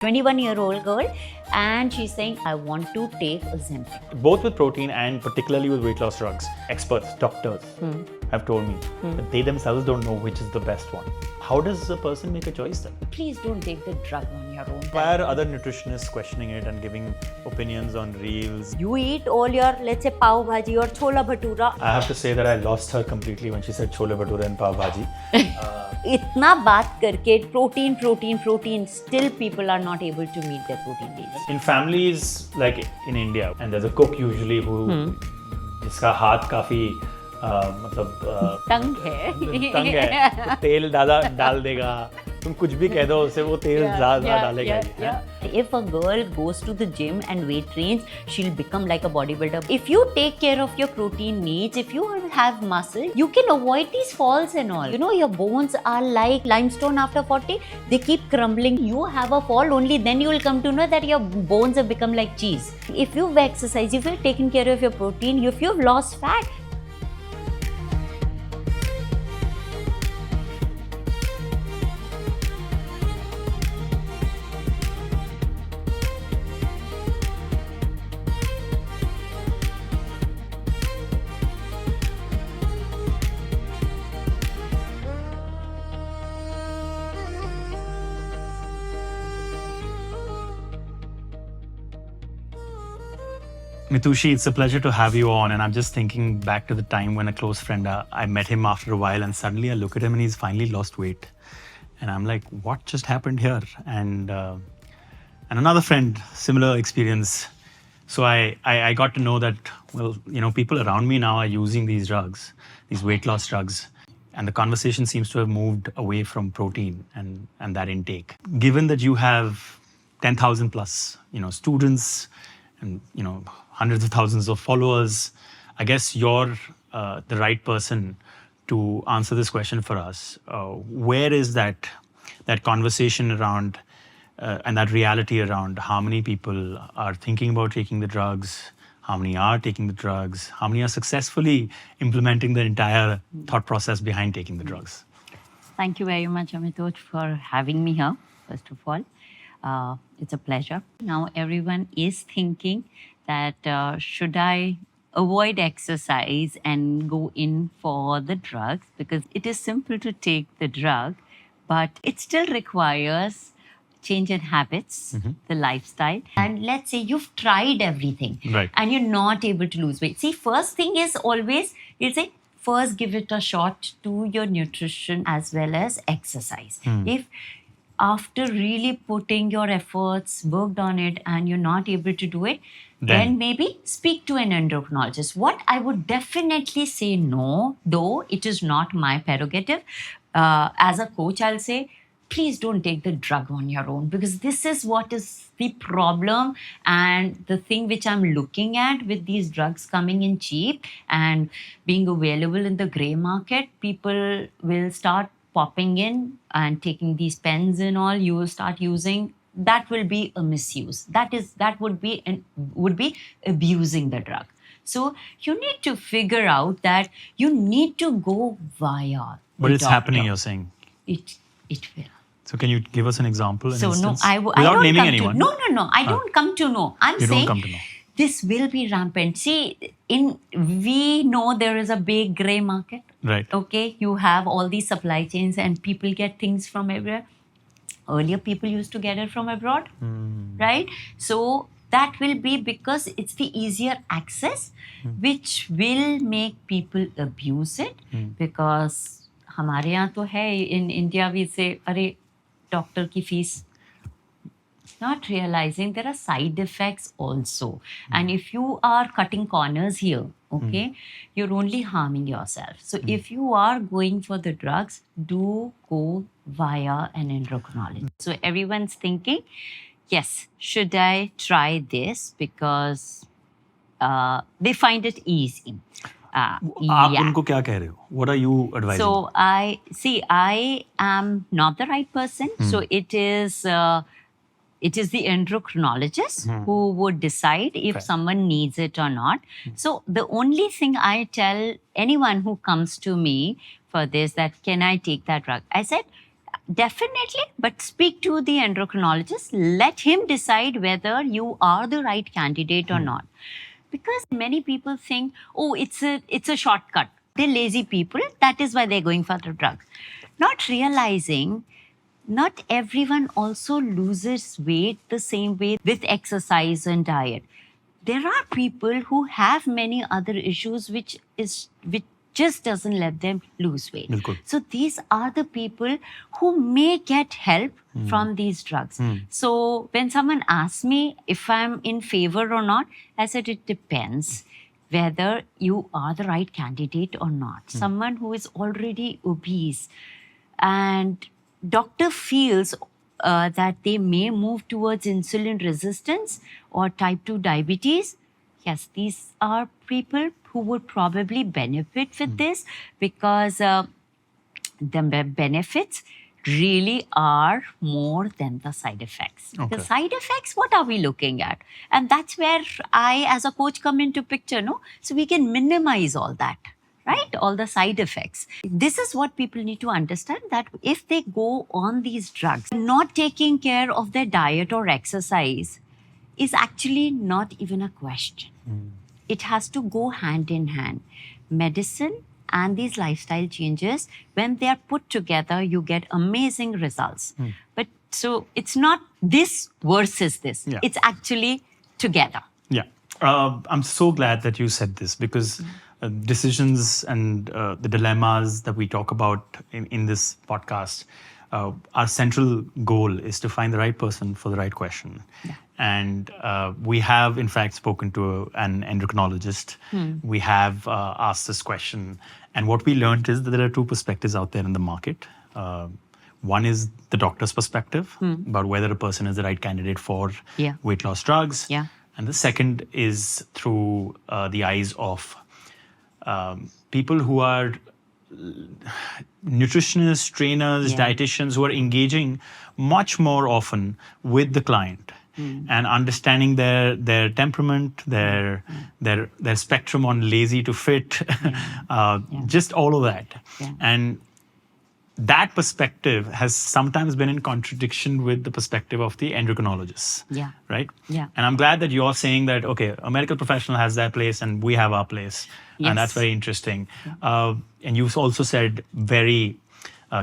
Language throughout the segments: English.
21-year-old girl, and she's saying, I want to take Ozempic. Both with protein and particularly with weight loss drugs, experts, doctors have told me that they themselves don't know which is the best one. How does a person make a choice then? Please don't take the drug on your own. Why are other nutritionists questioning it and giving opinions on reels? You eat all your, let's say, pav bhaji or chola bhatura. I have to say that I lost her completely when she said chole bhature and pav bhaji. इतना बात करके protein, protein, protein, still people are not able to meet their protein needs. In families like in India, and there's a cook usually who जिसका हाथ काफी मतलब तंग है. तो तेल डाल देगा, तुम कुछ भी कह दो उसे, वो तेल ज़्यादा डालेगा ही. If a girl goes to the gym and weight trains, she'll become like a bodybuilder. If you take care of your protein needs, if you have muscle, you can avoid these falls and all. You know, your bones are like limestone after 40. They keep crumbling. You have a fall, only then you will come to know that your bones have become like cheese. If you've exercised, if you've taken care of your protein, if you've lost fat, Mitushi, it's a pleasure to have you on, and I'm just thinking back to the time when a close friend, I met him after a while, and suddenly I look at him and he's finally lost weight. And I'm like, what just happened here? And another friend, similar experience. So I got to know that, well, you know, people around me now are using these drugs, these weight loss drugs. And the conversation seems to have moved away from protein and that intake. Given that you have 10,000 plus, you know, students and, you know, hundreds of thousands of followers, I guess you're the right person to answer this question for us. Where is that conversation around and that reality around how many people are thinking about taking the drugs, how many are taking the drugs, how many are successfully implementing the entire thought process behind taking the drugs? thank you very much, Amitoj, for having me here, first of all. It's a pleasure. Now everyone is thinking that should I avoid exercise and go in for the drugs, because it is simple to take the drug, but it still requires change in habits, the lifestyle. And let's say you've tried everything Right. and you're not able to lose weight. See, first thing is always, you'll say, first give it a shot to your nutrition as well as exercise. If after really putting your efforts, worked on it, and you're not able to do it, then maybe speak to an endocrinologist. What I would definitely say no, though it is not my prerogative, as a coach, I'll say, please don't take the drug on your own, because this is what is the problem and the thing which I'm looking at with these drugs coming in cheap and being available in the gray market. People will start popping in and taking these pens and all. You will start using. That will be a misuse. That would be abusing the drug. So you need to figure out that you need to go via. But the it's doctor. happening, you're saying. It will. So can you give us an example? So no, instance? I Without don't naming come anyone. To, no. I don't come to know. I'm You don't saying come to know. this will be rampant. See, we know there is a big gray market. Right. Okay, you have all these supply chains and people get things from everywhere. Earlier, people used to get it from abroad, right? So that will be because it's the easier access, which will make people abuse it. Because हमारे यहाँ तो है, in India we say, अरे doctor की fees. Not realizing there are side effects also. And if you are cutting corners here, okay, you're only harming yourself. So if you are going for the drugs, do go via an endocrinologist. So everyone's thinking, yes, should I try this? Because they find it easy. आप उनको क्या कह रहे हो? What are you advising? So I am not the right person. So it is the endocrinologist who would decide if someone needs it or not. So the only thing I tell anyone who comes to me for this, that can I take that drug? I said, Definitely, but speak to the endocrinologist. Let him decide whether you are the right candidate or not. Because many people think, oh, it's a shortcut. They're lazy people. That is why they're going for the drug. Not realizing not everyone also loses weight the same way with exercise and diet. There are people who have many other issues which just doesn't let them lose weight. Bilkul. So these are the people who may get help from these drugs. So when someone asks me if I'm in favor or not, I said it depends whether you are the right candidate or not. Someone who is already obese and doctor feels that they may move towards insulin resistance or type 2 diabetes, yes, these are people who would probably benefit with this because the benefits really are more than the side effects. Okay. The side effects, what are we looking at? And that's where I, as a coach, come into picture, no? So we can minimize all that, right? All the side effects. This is what people need to understand, that if they go on these drugs, not taking care of their diet or exercise is actually not even a question. It has to go hand in hand. Medicine and these lifestyle changes, when they are put together, you get amazing results. But so it's not this versus this. Yeah. It's actually together. Yeah. I'm so glad that you said this because decisions and the dilemmas that we talk about in this podcast, our central goal is to find the right person for the right question. Yeah. And we have, in fact, spoken to an endocrinologist. We have asked this question. And what we learned is that there are two perspectives out there in the market. One is the doctor's perspective about whether a person is the right candidate for Yeah. weight loss drugs. Yeah. And the second is through the eyes of people who are nutritionists, trainers, Yeah. dietitians who are engaging much more often with the client and understanding their temperament, their spectrum on lazy to fit, just all of that. Yeah. And that perspective has sometimes been in contradiction with the perspective of the endocrinologists. Yeah. Right? Yeah. And I'm glad that you're saying that, okay, a medical professional has their place and we have our place. Yes. And that's very interesting. And you've also said very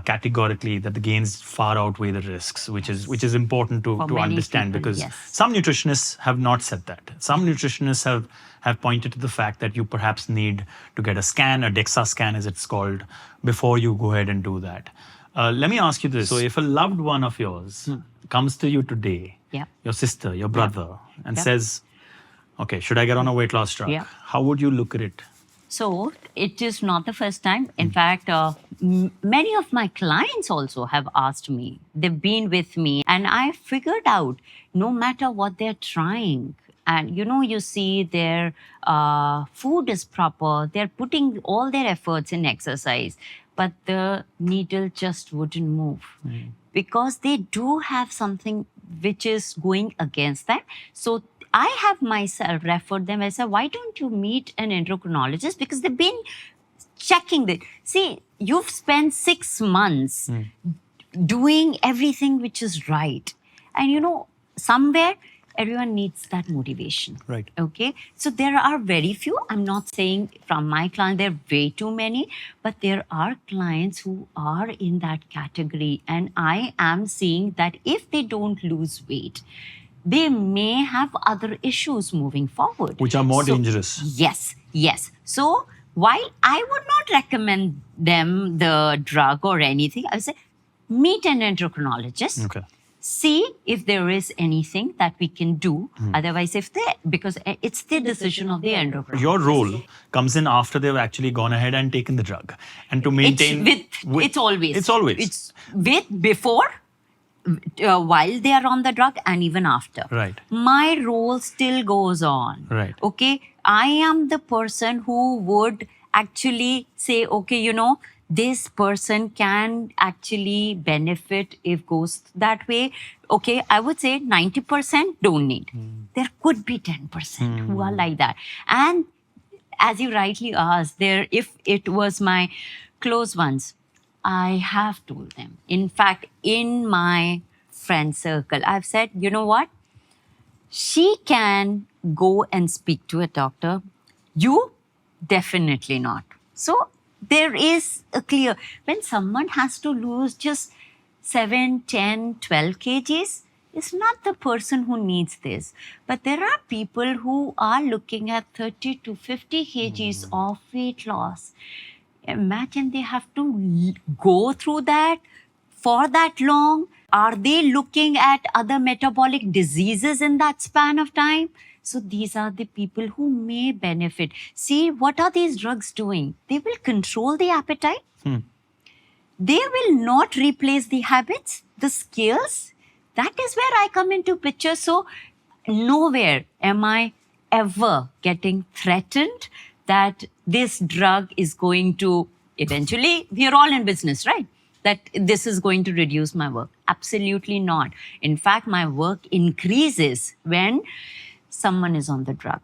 categorically that the gains far outweigh the risks, which is important to For many understand people, because yes. some nutritionists have not said that. Some nutritionists have pointed to the fact that you perhaps need to get a scan, a DEXA scan as it's called, before you go ahead and do that. Let me ask you this. So if a loved one of yours comes to you today, Yeah. your sister, your brother, and Yep. says, okay, should I get on a weight loss drug? Yeah. How would you look at it? So it is not the first time. In fact, many of my clients also have asked me. They've been with me, and I figured out no matter what they're trying, and you see their food is proper, they're putting all their efforts in exercise, but the needle just wouldn't move because they do have something which is going against them. So I have myself referred them. I said, why don't you meet an endocrinologist? Because they've been checking that. See, you've spent 6 months doing everything which is right. And somewhere everyone needs that motivation. Right. Okay. So there are very few. I'm not saying from my client, there are way too many, but there are clients who are in that category. And I am seeing that if they don't lose weight, they may have other issues moving forward. Which are more So- dangerous. Yes. So while I would not recommend them the drug or anything, I would say meet an endocrinologist. Okay. See if there is anything that we can do. Otherwise, because it's the decision of the endocrinologist. Your role comes in after they've actually gone ahead and taken the drug. And to maintain... It's always. It's always. It's with, before, while they are on the drug, and even after. Right. My role still goes on. Right. Okay. I am the person who would actually say, okay, this person can actually benefit if goes that way. Okay, I would say 90% don't need. There could be 10% who are like that. And as you rightly asked, if it was my close ones, I have told them. In fact, in my friend circle, I've said, you know what? She can go and speak to a doctor. You, definitely not. So there is a clear, when someone has to lose just 7, 10, 12 kgs, it's not the person who needs this. But there are people who are looking at 30 to 50 kgs of weight loss. Imagine they have to go through that for that long. Are they looking at other metabolic diseases in that span of time? So these are the people who may benefit. See, what are these drugs doing? They will control the appetite. They will not replace the habits, the skills. That is where I come into picture. So nowhere am I ever getting threatened that this drug is going to eventually, we are all in business, right? That this is going to reduce my work. Absolutely not. In fact, my work increases when someone is on the drug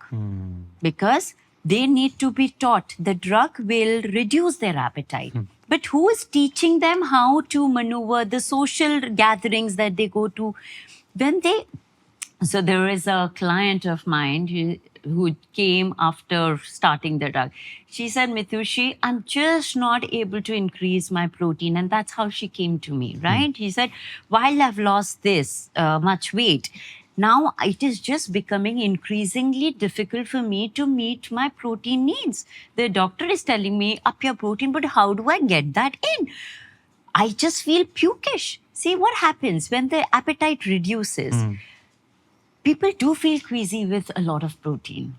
because they need to be taught the drug will reduce their appetite. But who is teaching them how to maneuver the social gatherings that they go to? So there is a client of mine who came after starting the drug. She said, Mithushi, I'm just not able to increase my protein. And that's how she came to me, right? She said, while I've lost this much weight, now it is just becoming increasingly difficult for me to meet my protein needs. The doctor is telling me, up your protein, but how do I get that in? I just feel pukish. See what happens when the appetite reduces. People do feel queasy with a lot of protein.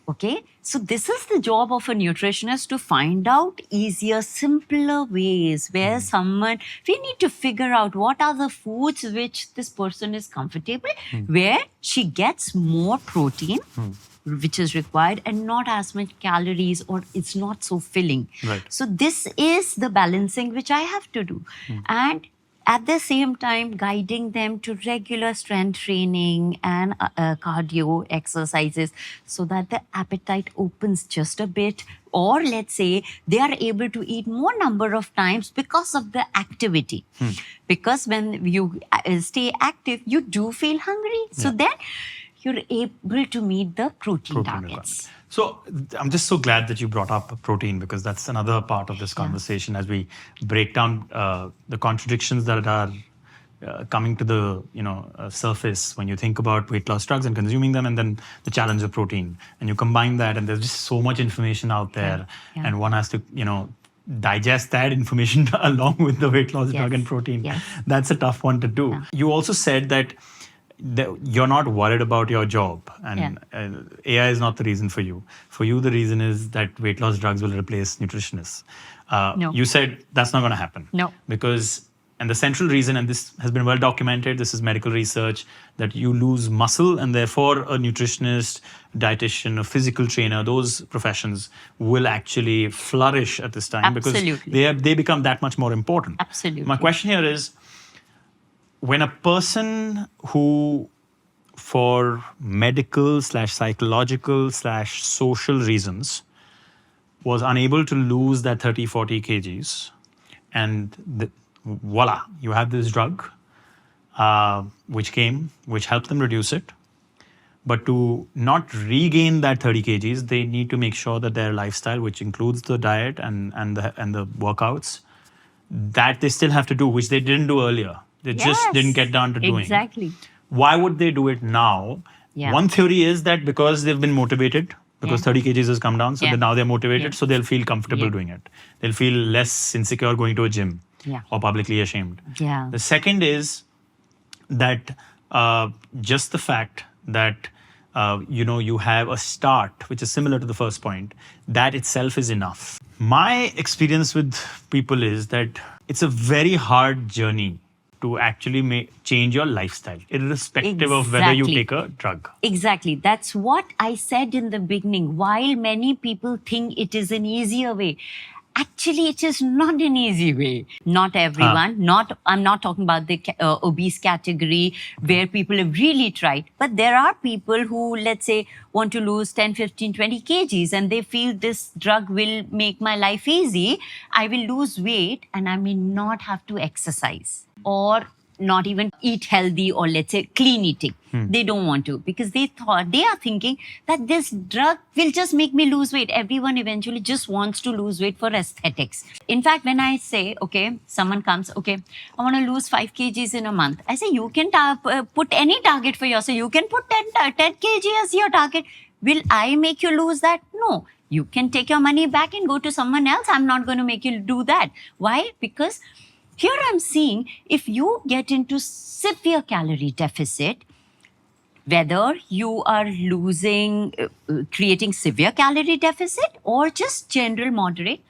Okay. So this is the job of a nutritionist to find out easier, simpler ways where we need to figure out what are the foods which this person is comfortable, where she gets more protein, which is required, and not as much calories, or it's not so filling. Right. So this is the balancing which I have to do. And at the same time, guiding them to regular strength training and cardio exercises so that the appetite opens just a bit. Or let's say they are able to eat more number of times because of the activity. Because when you stay active, you do feel hungry. So then you're able to meet the protein targets. So I'm just so glad that you brought up protein, because that's another part of this conversation as we break down the contradictions that are coming to the surface when you think about weight loss drugs and consuming them, and then the challenge of protein, and you combine that, and there's just so much information out there, and one has to digest that information along with the weight loss drug and protein. That's a tough one to do. You also said that you're not worried about your job, and AI is not the reason for you. For you, the reason is that weight loss drugs will replace nutritionists. No. You said that's not going to happen. No. Because, and the central reason, and this has been well documented, this is medical research, that you lose muscle, and therefore a nutritionist, dietitian, a physical trainer, those professions will actually flourish at this time. Absolutely. Because they become that much more important. Absolutely. My question here is, when a person who, for medical / psychological / social reasons, was unable to lose that 30, 40 kgs, and voila, you have this drug, which helped them reduce it. But to not regain that 30 kgs, they need to make sure that their lifestyle, which includes the diet and the workouts, that they still have to do, which they didn't do earlier. They just didn't get down to doing. Exactly. Why would they do it now? One theory is that because they've been motivated, because 30 kgs has come down, so now they're motivated, so they'll feel comfortable doing it. They'll feel less insecure going to a gym or publicly ashamed. The second is that just the fact that you have a start, which is similar to the first point, that itself is enough. My experience with people is that it's a very hard journey to actually change your lifestyle, irrespective of whether you take a drug. Exactly. That's what I said in the beginning. While many people think it is an easier way, Actually, it is not an easy way. Not everyone. I'm not talking about the obese category where people have really tried. But there are people who, let's say, want to lose 10, 15, 20 kgs and they feel this drug will make my life easy. I will lose weight and I may not have to exercise or not even eat healthy or let's say clean eating. They don't want to because they are thinking that this drug will just make me lose weight. Everyone eventually just wants to lose weight for aesthetics. In fact, when I say, okay, someone comes, okay, I want to lose 5 kgs in a month. I say, you can put any target for yourself. You can put 10 kg as your target. Will I make you lose that? No. You can take your money back and go to someone else. I'm not going to make you do that. Why? Because here I'm seeing if you get into severe calorie deficit, whether you are creating severe calorie deficit or just general moderate,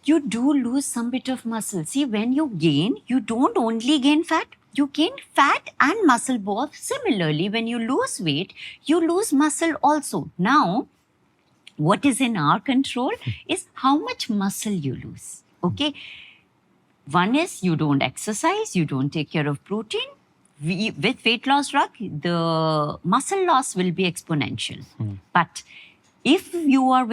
you do lose some bit of muscle. See, when you gain, you don't only gain fat, you gain fat and muscle both. Similarly, when you lose weight, you lose muscle also. Now, what is in our control is how much muscle you lose. Okay. One is you don't exercise, you don't take care of protein. With weight loss drug, the muscle loss will be exponential. But if you are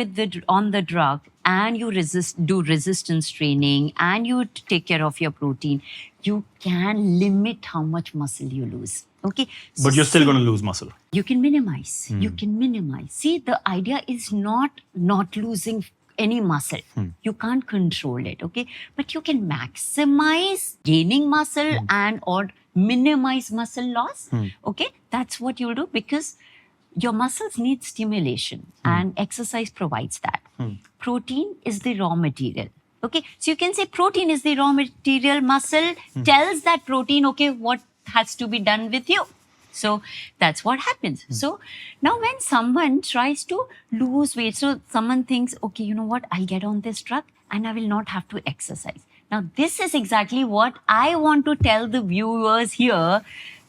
on the drug and you do resistance training and you take care of your protein, you can limit how much muscle you lose. Okay. But you're still going to lose muscle. You can minimize. You can minimize. See, the idea is not losing any muscle. You can't control it, okay? But you can maximize gaining muscle and or minimize muscle loss, okay? That's what you'll do because your muscles need stimulation and exercise provides that. Protein is the raw material, okay? So you can say protein is the raw material. Muscle tells that protein, okay, what has to be done with you. So that's what happens. So now when someone tries to lose weight, so someone thinks, okay, you know what, I'll get on this drug and I will not have to exercise. Now, this is exactly what I want to tell the viewers here,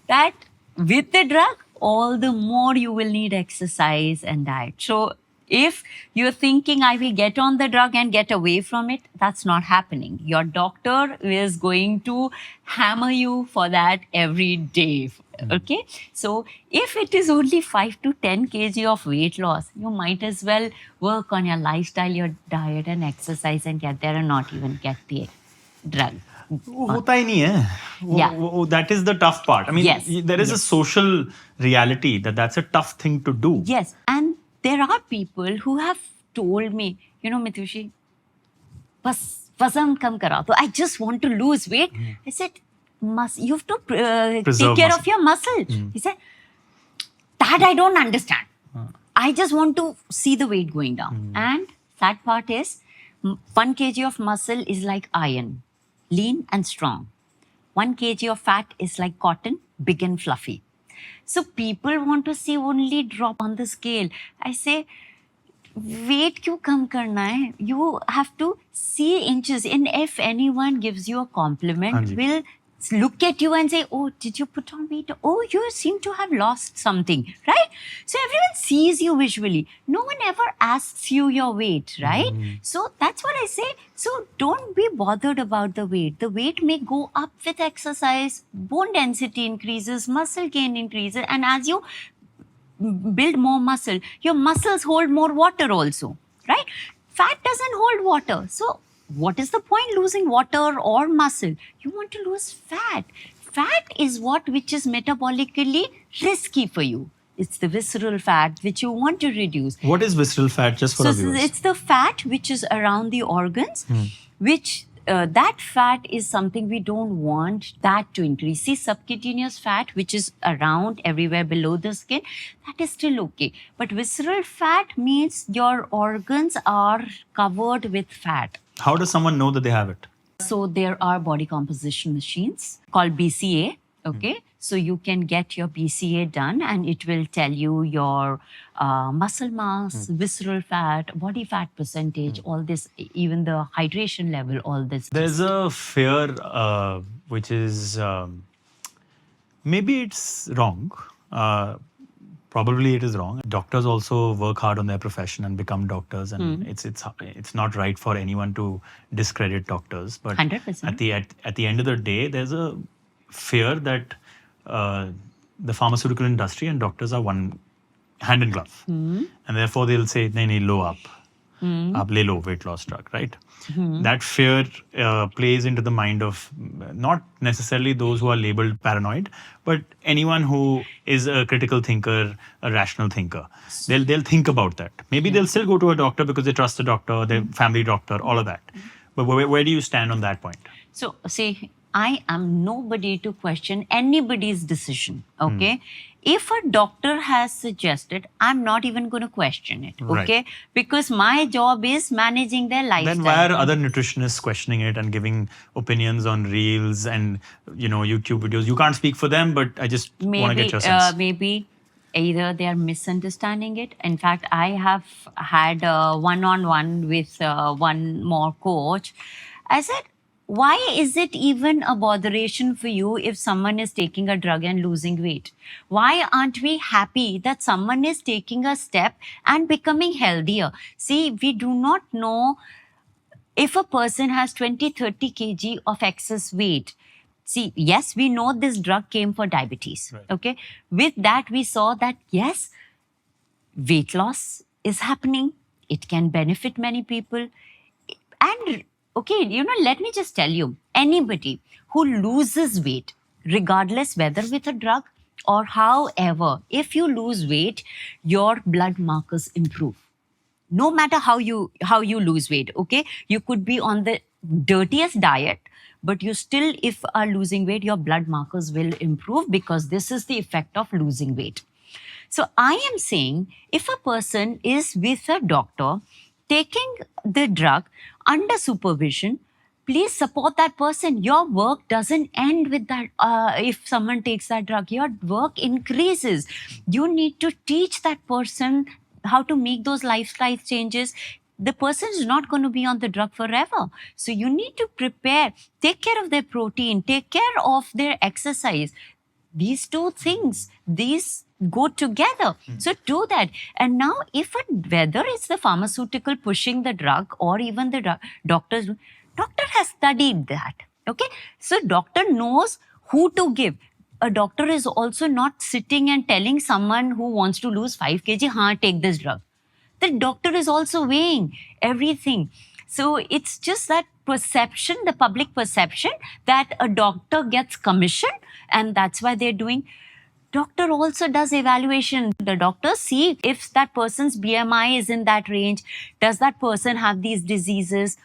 that with the drug, all the more you will need exercise and diet. So if you're thinking I will get on the drug and get away from it, that's not happening. Your doctor is going to hammer you for that every day. Okay, so if it is only 5 to 10 kg of weight loss, you might as well work on your lifestyle, your diet and exercise and get there and not even get the drug. होता ही नहीं है. That is the tough part. I mean, Yes. there is a social reality that's a tough thing to do. Yes, and there are people who have told me, you know, Mitushi, bas wazan kam kara. So I just want to lose weight. I said, you have to take care of your muscle. He said, that I don't understand. I just want to see the weight going down. And sad part is, 1 kg of muscle is like iron, lean and strong. 1 kg of fat is like cotton, big and fluffy. So people want to see only drop on the scale. I say, weight क्यों कम करना है? You have to see inches. And if anyone gives you a compliment, will look at you and say, oh, did you put on weight? Oh, you seem to have lost something, right? So everyone sees you visually. No one ever asks you your weight, right? So that's what I say. So don't be bothered about the weight. The weight may go up with exercise, bone density increases, muscle gain increases, and as you build more muscle, your muscles hold more water also, right? Fat doesn't hold water. So what is the point losing water or muscle? You want to lose fat. Fat is which is metabolically risky for you. It's the visceral fat which you want to reduce. What is visceral fat, just for our viewers? It's the fat which is around the organs, which that fat is something we don't want that to increase. See, subcutaneous fat, which is around everywhere below the skin, that is still okay. But visceral fat means your organs are covered with fat. How does someone know that they have it? So there are body composition machines called BCA. Okay, so you can get your BCA done and it will tell you your muscle mass, visceral fat, body fat percentage, all this, even the hydration level, all this. There's a fear which is, maybe it's wrong. probably it is wrong. Doctors also work hard on their profession and become doctors, and it's not right for anyone to discredit doctors. But 100%. at the end of the day, there's a fear that the pharmaceutical industry and doctors are one hand in glove, and therefore they'll say, "Nahi, nahi, lo aap. Aap le lo weight loss drug," right? That fear plays into the mind of not necessarily those who are labeled paranoid, but anyone who is a critical thinker, a rational thinker. They'll think about that. Maybe they'll still go to a doctor because they trust a doctor, their family doctor, all of that. But where do you stand on that point? So, see, I am nobody to question anybody's decision, okay? If a doctor has suggested, I'm not even going to question it, okay? Right. Because my job is managing their lifestyle. Then why are other nutritionists questioning it and giving opinions on reels and YouTube videos? You can't speak for them, but I just want to get your sense. Maybe either they are misunderstanding it. In fact, I have had a one-on-one with one more coach. I said, why is it even a botheration for you if someone is taking a drug and losing weight? Why aren't we happy that someone is taking a step and becoming healthier? See, we do not know if a person has 20, 30 kg of excess weight. See, yes, we know this drug came for diabetes. Right. Okay. With that, we saw that, yes, weight loss is happening. It can benefit many people. And okay, let me just tell you, anybody who loses weight, regardless whether with a drug or however, if you lose weight, your blood markers improve. No matter how you lose weight, okay? You could be on the dirtiest diet, but you still, if are losing weight, your blood markers will improve because this is the effect of losing weight. So I am saying, if a person is with a doctor taking the drug under supervision, please support that person. Your work doesn't end with that. If someone takes that drug, your work increases. You need to teach that person how to make those lifestyle changes. The person is not going to be on the drug forever. So you need to prepare, take care of their protein, take care of their exercise. These two things, these go together. So do that. And now whether it's the pharmaceutical pushing the drug or even the doctor has studied that. Okay. So doctor knows who to give. A doctor is also not sitting and telling someone who wants to lose 5 kg, take this drug. The doctor is also weighing everything. So it's just that perception, the public perception that a doctor gets commission and that's why they're doing. Doctor also does evaluation. The doctors see if that person's BMI is in that range. Does that person have these diseases?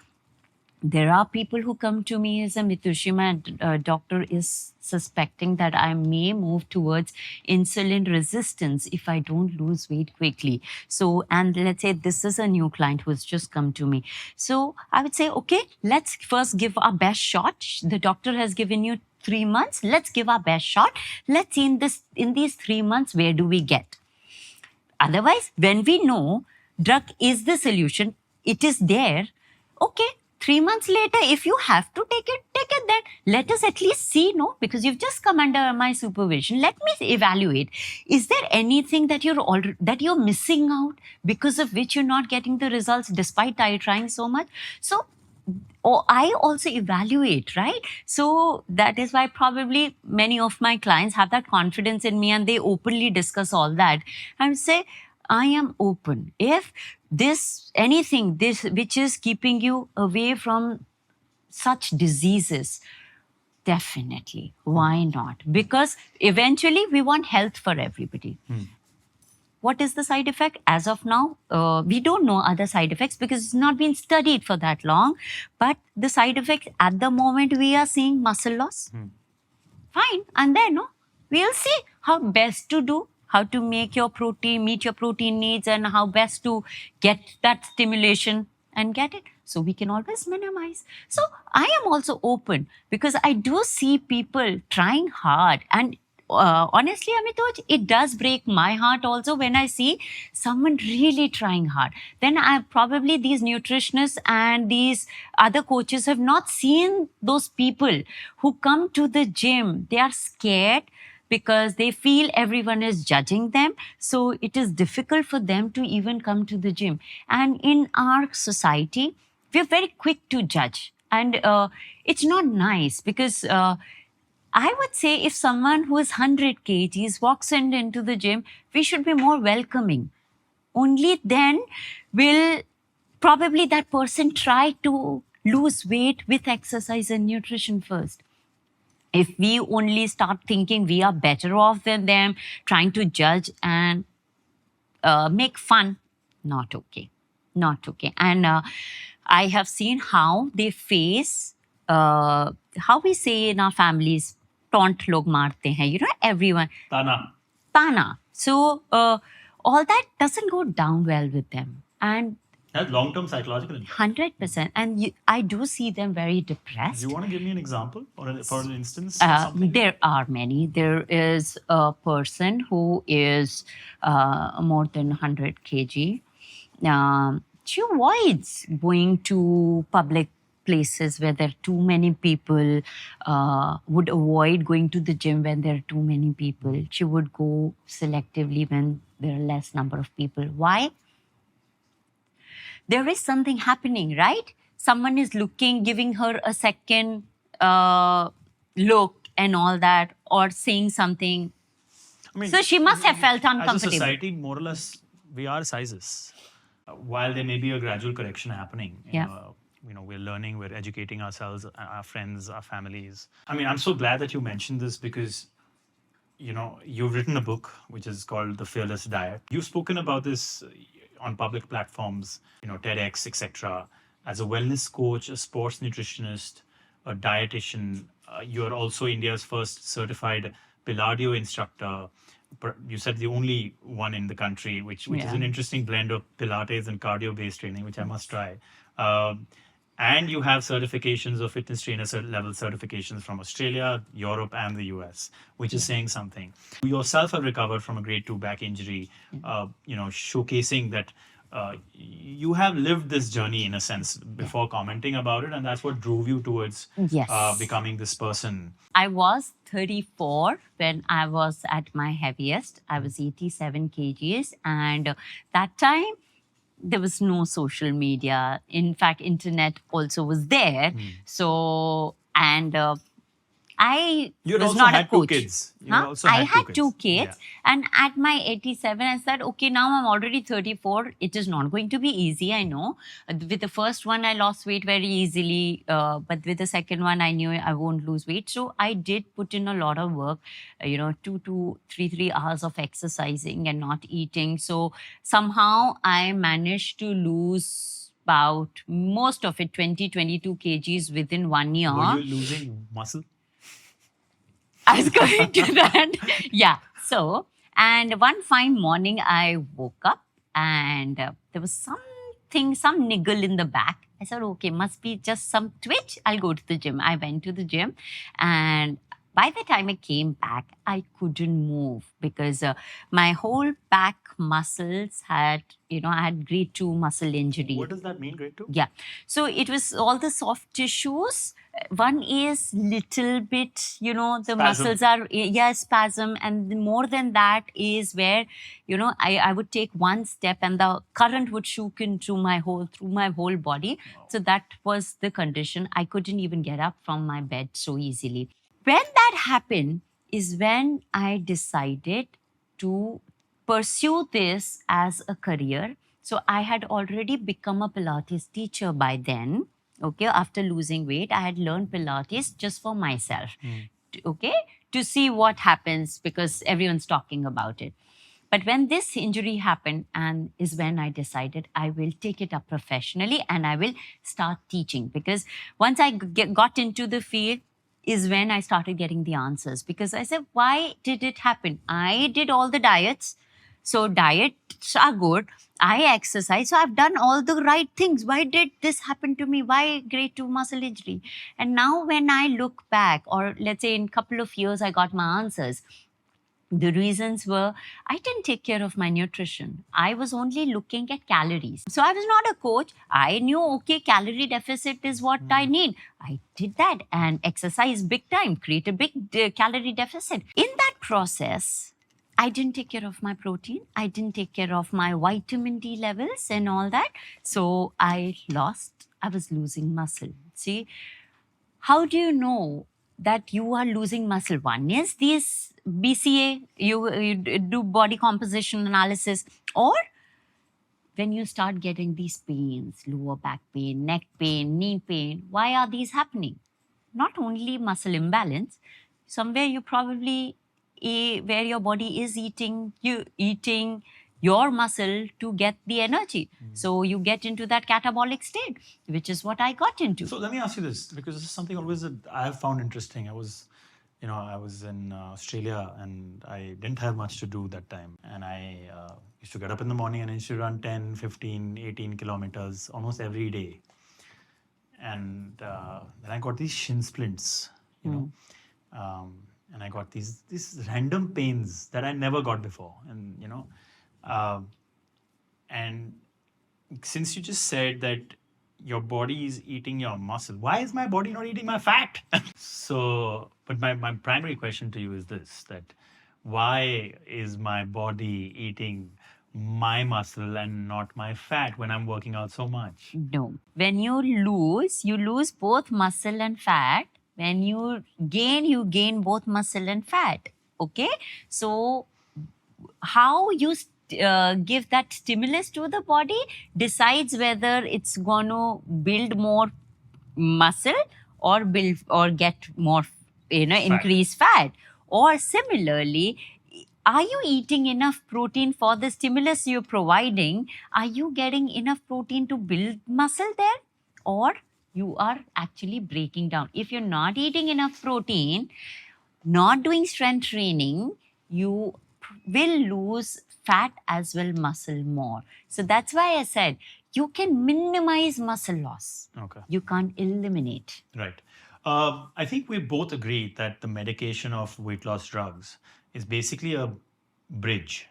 There are people who come to me as a Mitushi, my doctor is suspecting that I may move towards insulin resistance if I don't lose weight quickly. So, and let's say this is a new client who has just come to me. So I would say, okay, let's first give our best shot. The doctor has given you 3 months. Let's give our best shot. Let's see in these 3 months, where do we get? Otherwise, when we know drug is the solution, it is there. Okay. 3 months later, if you have to take it then. Let us at least see, because you've just come under my supervision. Let me evaluate. Is there anything that you're missing out because of which you're not getting the results despite trying so much? So, I also evaluate, right? So that is why probably many of my clients have that confidence in me and they openly discuss all that and say, I am open. If anything which is keeping you away from such diseases, definitely, why not? Because eventually we want health for everybody. What is the side effect? As of now, we don't know other side effects because it's not been studied for that long. But the side effects at the moment, we are seeing muscle loss. Fine. And then we'll see how best to do, how to make your protein, meet your protein needs, and how best to get that stimulation and get it. So we can always minimize. So I am also open because I do see people trying hard. And honestly, Amitoj, it does break my heart also when I see someone really trying hard. Then probably these nutritionists and these other coaches have not seen those people who come to the gym. They are scared. because they feel everyone is judging them. So it is difficult for them to even come to the gym. And in our society, we're very quick to judge. And it's not nice because I would say if someone who is 100 kgs walks into the gym, we should be more welcoming. Only then will probably that person try to lose weight with exercise and nutrition first. If we only start thinking we are better off than them, trying to judge and make fun, not okay. Not okay. And I have seen how they face, how we say in our families, taunt log marte hain, you know, everyone. Tana. Tana. So all that doesn't go down well with them. And That's long-term psychological impact. 100%. And I do see them very depressed. Do you want to give me an example for an instance? Or something? There are many. There is a person who is more than 100 kg. She avoids going to public places where there are too many people, would avoid going to the gym when there are too many people. She would go selectively when there are less number of people. Why? There is something happening, right? Someone is looking, giving her a second look and all that, or saying something. I mean, So she must have felt as a uncomfortable. society, more or less, we are sizes. While there may be a gradual correction happening, we're learning, we're educating ourselves, our friends, our families. I mean, I'm so glad that you mentioned this because, you've written a book which is called The Fearless Diet. You've spoken about this on public platforms, TEDx, etc. As a wellness coach, a sports nutritionist, a dietitian, you're also India's first certified Pilates instructor. You said the only one in the country, which is an interesting blend of Pilates and cardio-based training, which I must try. And you have certifications of fitness trainer level certifications from Australia, Europe, and the US, which is saying something. You yourself have recovered from a grade 2 back injury, showcasing that you have lived this journey in a sense before commenting about it, and that's what drove you towards becoming this person. I was 34 when I was at my heaviest. I was 87 kgs, and that time there was no social media. In fact, internet also was there. So, and I was not a coach. Two kids. I had two kids. And at my 87, I said, okay, now I'm already 34. It is not going to be easy, I know. With the first one, I lost weight very easily. But with the second one, I knew I won't lose weight. So I did put in a lot of work, 2 to 3 hours of exercising and not eating. So somehow I managed to lose about most of it, 22 kgs within 1 year. Were you losing muscle? I was going to that. Yeah. So, and one fine morning, I woke up and there was some niggle in the back. I said, okay, must be just some twitch. I'll go to the gym. I went to the gym, and by the time I came back, I couldn't move because my whole back muscles had, I had grade 2 muscle injury. What does that mean, grade 2? Yeah. So it was all the soft tissues. One is little bit, the spasm. muscles are, spasm. And more than that is where, I would take one step and the current would shoot into through my whole body. Wow. So that was the condition. I couldn't even get up from my bed so easily. When that happened is when I decided to pursue this as a career. So I had already become a Pilates teacher by then. Okay, after losing weight, I had learned Pilates just for myself. Okay, to see what happens because everyone's talking about it. But when this injury happened, and is when I decided I will take it up professionally and I will start teaching. Because once I got into the field, is when I started getting the answers. Because I said, why did it happen? I did all the diets. So diets are good. I exercise. So I've done all the right things. Why did this happen to me? Why grade 2 muscle injury? And now when I look back, or let's say in a couple of years, I got my answers. The reasons were I didn't take care of my nutrition. I was only looking at calories. So I was not a coach. I knew, okay, calorie deficit is what I need. I did that and exercise big time, create a big calorie deficit. In that process, I didn't take care of my protein. I didn't take care of my vitamin D levels and all that. So I was losing muscle. See, how do you know that you are losing muscle? One is these BCA, you do body composition analysis, or when you start getting these pains, lower back pain, neck pain, knee pain, why are these happening? Not only muscle imbalance, somewhere you probably where your body is eating your muscle to get the energy. So you get into that catabolic state, which is what I got into. So let me ask you this, because this is something always that I have found interesting. I was in Australia and I didn't have much to do that time. And I used to get up in the morning and I used to run 10, 15, 18 kilometers almost every day. And then I got these shin splints, and I got these random pains that I never got before. And, and since you just said that your body is eating your muscle, why is my body not eating my fat? But my primary question to you is this, that why is my body eating my muscle and not my fat when I'm working out so much? No. When you lose both muscle and fat. When you gain both muscle and fat. Okay? So, how you give that stimulus to the body decides whether it's going to build more muscle or get more, increase fat. Or similarly, are you eating enough protein for the stimulus you're providing? Are you getting enough protein to build muscle there? Or you are actually breaking down. If you're not eating enough protein, not doing strength training, you will lose fat as well muscle more. So that's why I said you can minimize muscle loss. Okay. You can't eliminate. Right. I think we both agree that the medication of weight loss drugs is basically a bridge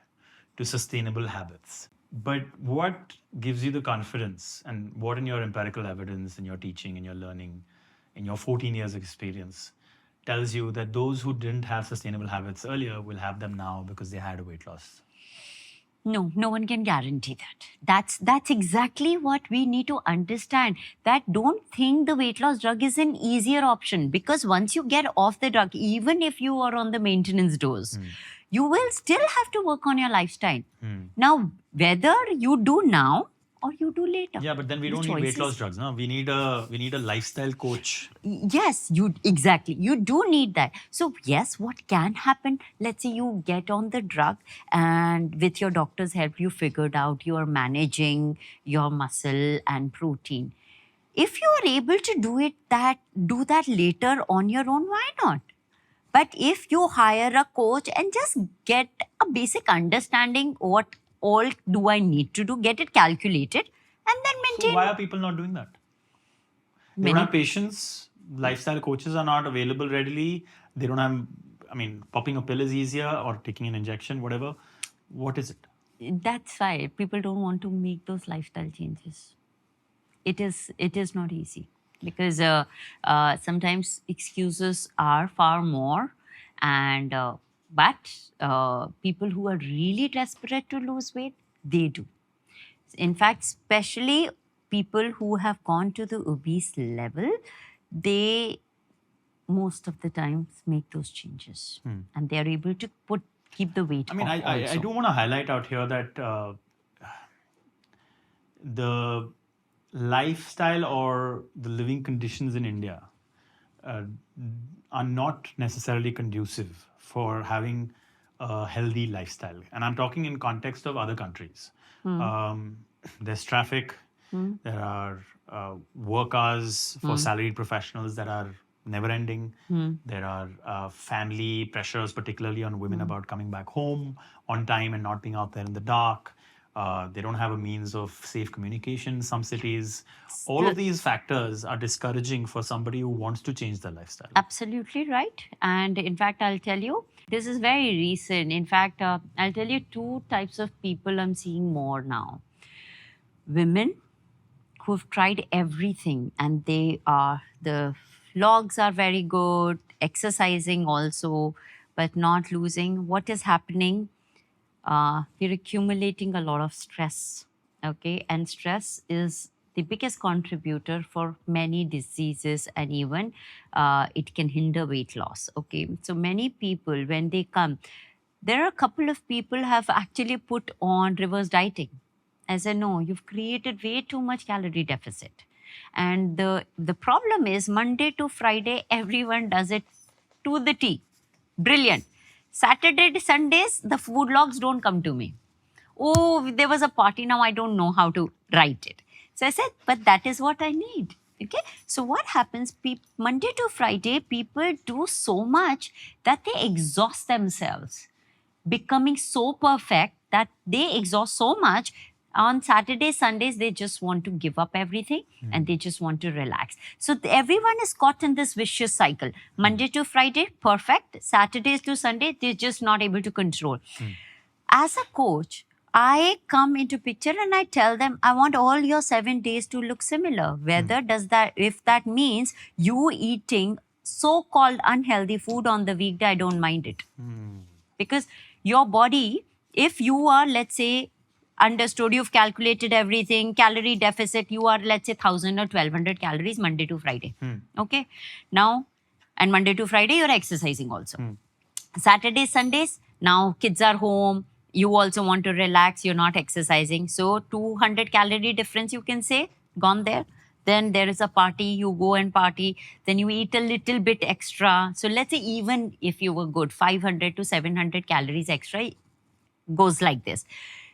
to sustainable habits. But what gives you the confidence, and what in your empirical evidence, in your teaching, in your learning, in your 14 years of experience, tells you that those who didn't have sustainable habits earlier will have them now because they had a weight loss? No one can guarantee that. That's exactly what we need to understand. That don't think the weight loss drug is an easier option, because once you get off the drug, even if you are on the maintenance dose, you will still have to work on your lifestyle. Now, whether you do now or you do later. Yeah, but then we don't need weight loss drugs, no? We need a lifestyle coach. Yes, you do need that. So yes, what can happen? Let's say you get on the drug and with your doctor's help, you figured out you are managing your muscle and protein. If you are able to do that later on your own, why not? But if you hire a coach and just get a basic understanding, what all do I need to do, get it calculated, and then maintain. So why are people not doing that? They don't have patience. Lifestyle coaches are not available readily. They don't have, popping a pill is easier, or taking an injection, whatever. What is it? That's why people don't want to make those lifestyle changes. It is not easy, because sometimes excuses are far more, and but people who are really desperate to lose weight, they do. In fact, especially people who have gone to the obese level, they most of the times make those changes, and they are able to keep the weight off. I do want to highlight out here that the lifestyle or the living conditions in India are not necessarily conducive for having a healthy lifestyle. And I'm talking in context of other countries. There's traffic. There are work hours for salaried professionals that are never ending. There are family pressures, particularly on women, about coming back home on time and not being out there in the dark. They don't have a means of safe communication in some cities. All of these factors are discouraging for somebody who wants to change their lifestyle. Absolutely right. And in fact, I'll tell you, This is very recent. In fact, I'll tell you two types of people I'm seeing more now. Women who've tried everything and the logs are very good, exercising also, but not losing. What is happening? We're accumulating a lot of stress. Okay, and stress is the biggest contributor for many diseases, and even it can hinder weight loss. Okay, so many people when they come, there are a couple of people have actually put on reverse dieting. I said, no, you've created way too much calorie deficit. And the problem is Monday to Friday, everyone does it to the T. Brilliant. Saturday to Sundays, the food logs don't come to me. Oh, there was a party, now I don't know how to write it. So I said, but that is what I need. Okay. So what happens, Monday to Friday, people do so much that they exhaust themselves, becoming so perfect that they exhaust so much. On Saturdays, Sundays, they just want to give up everything and they just want to relax. So everyone is caught in this vicious cycle. Monday to Friday, perfect. Saturdays to Sunday, they're just not able to control. As a coach, I come into picture and I tell them, I want all your 7 days to look similar. Whether does that, if that means you eating so-called unhealthy food on the weekday, I don't mind it. Because your body, if you are, let's say, understood, you've calculated everything, calorie deficit, you are, let's say, 1,000 or 1,200 calories Monday to Friday. Okay. Now, and Monday to Friday, you're exercising also. Saturdays, Sundays, now kids are home, you also want to relax, you're not exercising. So 200 calorie difference, you can say, gone there. Then there is a party, you go and party, then you eat a little bit extra. So let's say even if you were good, 500 to 700 calories extra goes like this.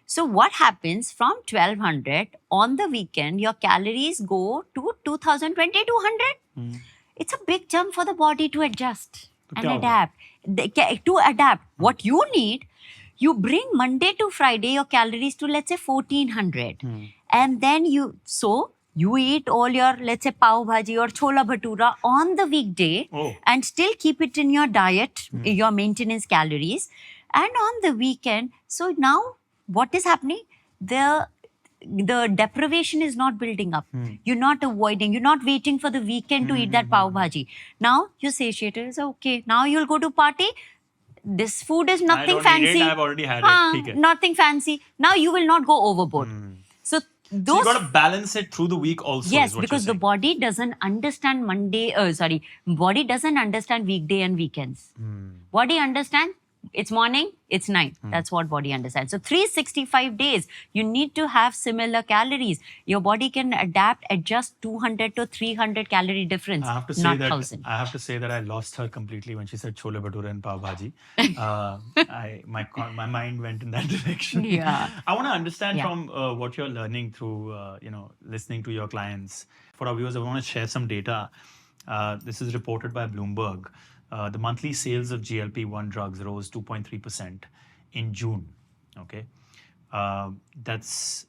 So what happens from 1,200 on the weekend, your calories go to 2,020, 200. It's a big jump for the body to adjust and adapt. To adapt, what you need, you bring Monday to Friday your calories to, let's say, 1,400. And then you eat all your, let's say, pav bhaji or chola bhatura on the weekday and still keep it in your diet, your maintenance calories. And on the weekend, so now what is happening? The deprivation is not building up. You're not avoiding, you're not waiting for the weekend to eat that pav bhaji. Now you're satiated. So, okay, now you'll go to party. This food is nothing fancy. I've already had it. Nothing fancy. Now you will not go overboard. So those, you got to balance it through the week also. Yes, because the body doesn't understand body doesn't understand weekday and weekends. Body understand it's morning, it's night. That's what body understands. So 365 days, you need to have similar calories. Your body can adjust 200 to 300 calorie difference, not 1,000. I have to say that I lost her completely when she said chole bhature and pav bhaji. My mind went in that direction. Yeah. I want to understand from what you're learning through, listening to your clients. For our viewers, I want to share some data. This is reported by Bloomberg. The monthly sales of GLP-1 drugs rose 2.3% in June. Okay, that's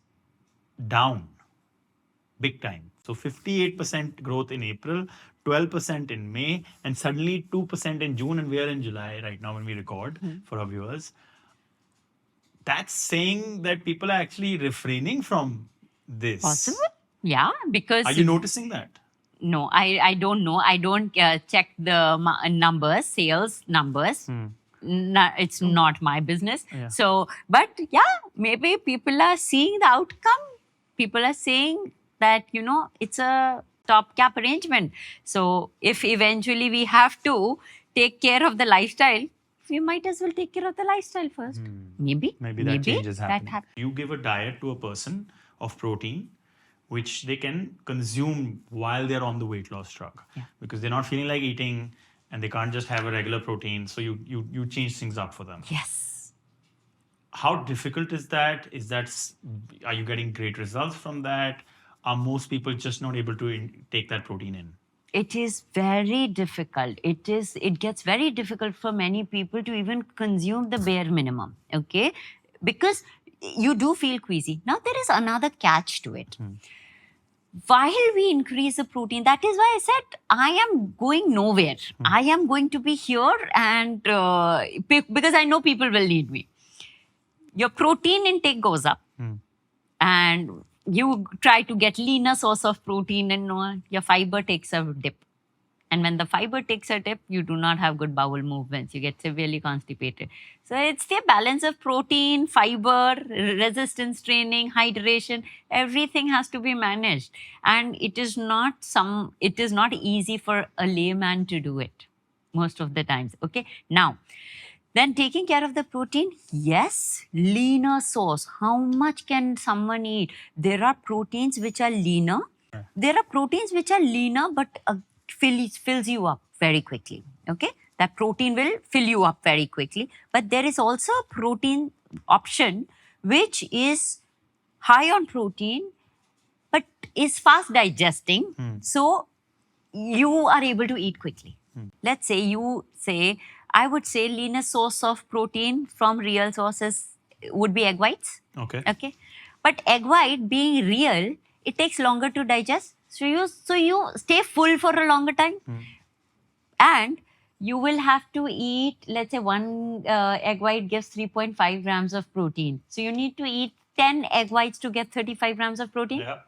down big time. So 58% growth in April, 12% in May, and suddenly 2% in June, and we are in July right now when we record for our viewers. That's saying that people are actually refraining from this. Possible? Yeah, because... Are you noticing that? No, I don't know. I don't check the numbers, sales numbers. It's not my business. Yeah. So, but yeah, maybe people are seeing the outcome. People are saying that, it's a stopgap arrangement. So, if eventually we have to take care of the lifestyle, we might as well take care of the lifestyle first. Maybe that change is happening. You give a diet to a person of protein, which they can consume while they're on the weight loss drug, because they're not feeling like eating and they can't just have a regular protein. So you change things up for them. Yes. How difficult is that? Are you getting great results from that? Are most people just not able to take that protein in? It is very difficult. It gets very difficult for many people to even consume the bare minimum. Okay, because you do feel queasy. Now there is another catch to it. while we increase the protein, that is why I said I am going nowhere. I am going to be here, and because I know people will need me. Your protein intake goes up, and you try to get leaner source of protein, and your fiber takes a dip. And when the fiber takes a dip, you do not have good bowel movements. You get severely constipated. So it's the balance of protein, fiber, resistance training, hydration. Everything has to be managed. And it is not easy for a layman to do it most of the times. Okay. Now, then taking care of the protein, yes, leaner source. How much can someone eat? There are proteins which are leaner. There are proteins which are leaner, but fills you up very quickly. Okay, that protein will fill you up very quickly. But there is also a protein option which is high on protein, but is fast digesting. So you are able to eat quickly. Let's say I would say leaner source of protein from real sources would be egg whites. Okay. Okay, but egg white being real, it takes longer to digest. So you stay full for a longer time, and you will have to eat. Let's say one egg white gives 3.5 grams of protein. So you need to eat 10 egg whites to get 35 grams of protein. Yeah.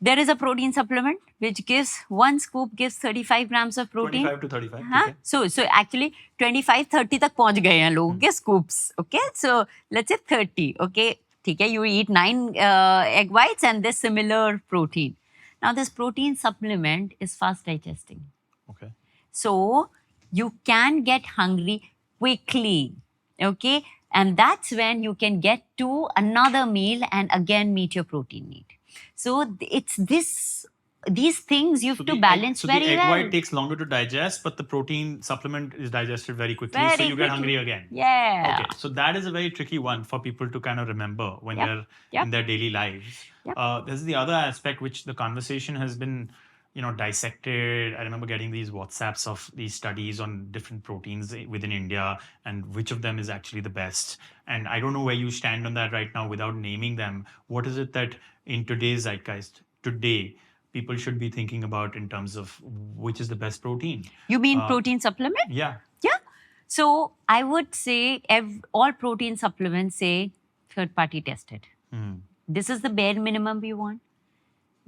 There is a protein supplement which gives one scoop gives 35 grams of protein. 25 to 35. हाँ? Okay. So actually 25-30 तक पहुंच गए हैं लोगों के scoops. Okay, so let's say 30. Okay, ठीक है, you eat 9 egg whites and this similar protein. Now this protein supplement is fast digesting. Okay. So you can get hungry quickly. Okay, and that's when you can get to another meal and again meet your protein need. So it's these things you have to balance very well. So the egg well. white takes longer to digest, but the protein supplement is digested very quickly. Very so you get quickly. hungry again. Yeah. Okay. So that is a very tricky one for people to kind of remember when they're in their daily lives. This is the other aspect which the conversation has been, dissected. I remember getting these WhatsApps of these studies on different proteins within India and which of them is actually the best. And I don't know where you stand on that right now without naming them. What is it that in today's zeitgeist, today, people should be thinking about in terms of which is the best protein? You mean protein supplement? Yeah. Yeah. So I would say all protein supplements say third-party tested. This is the bare minimum we want.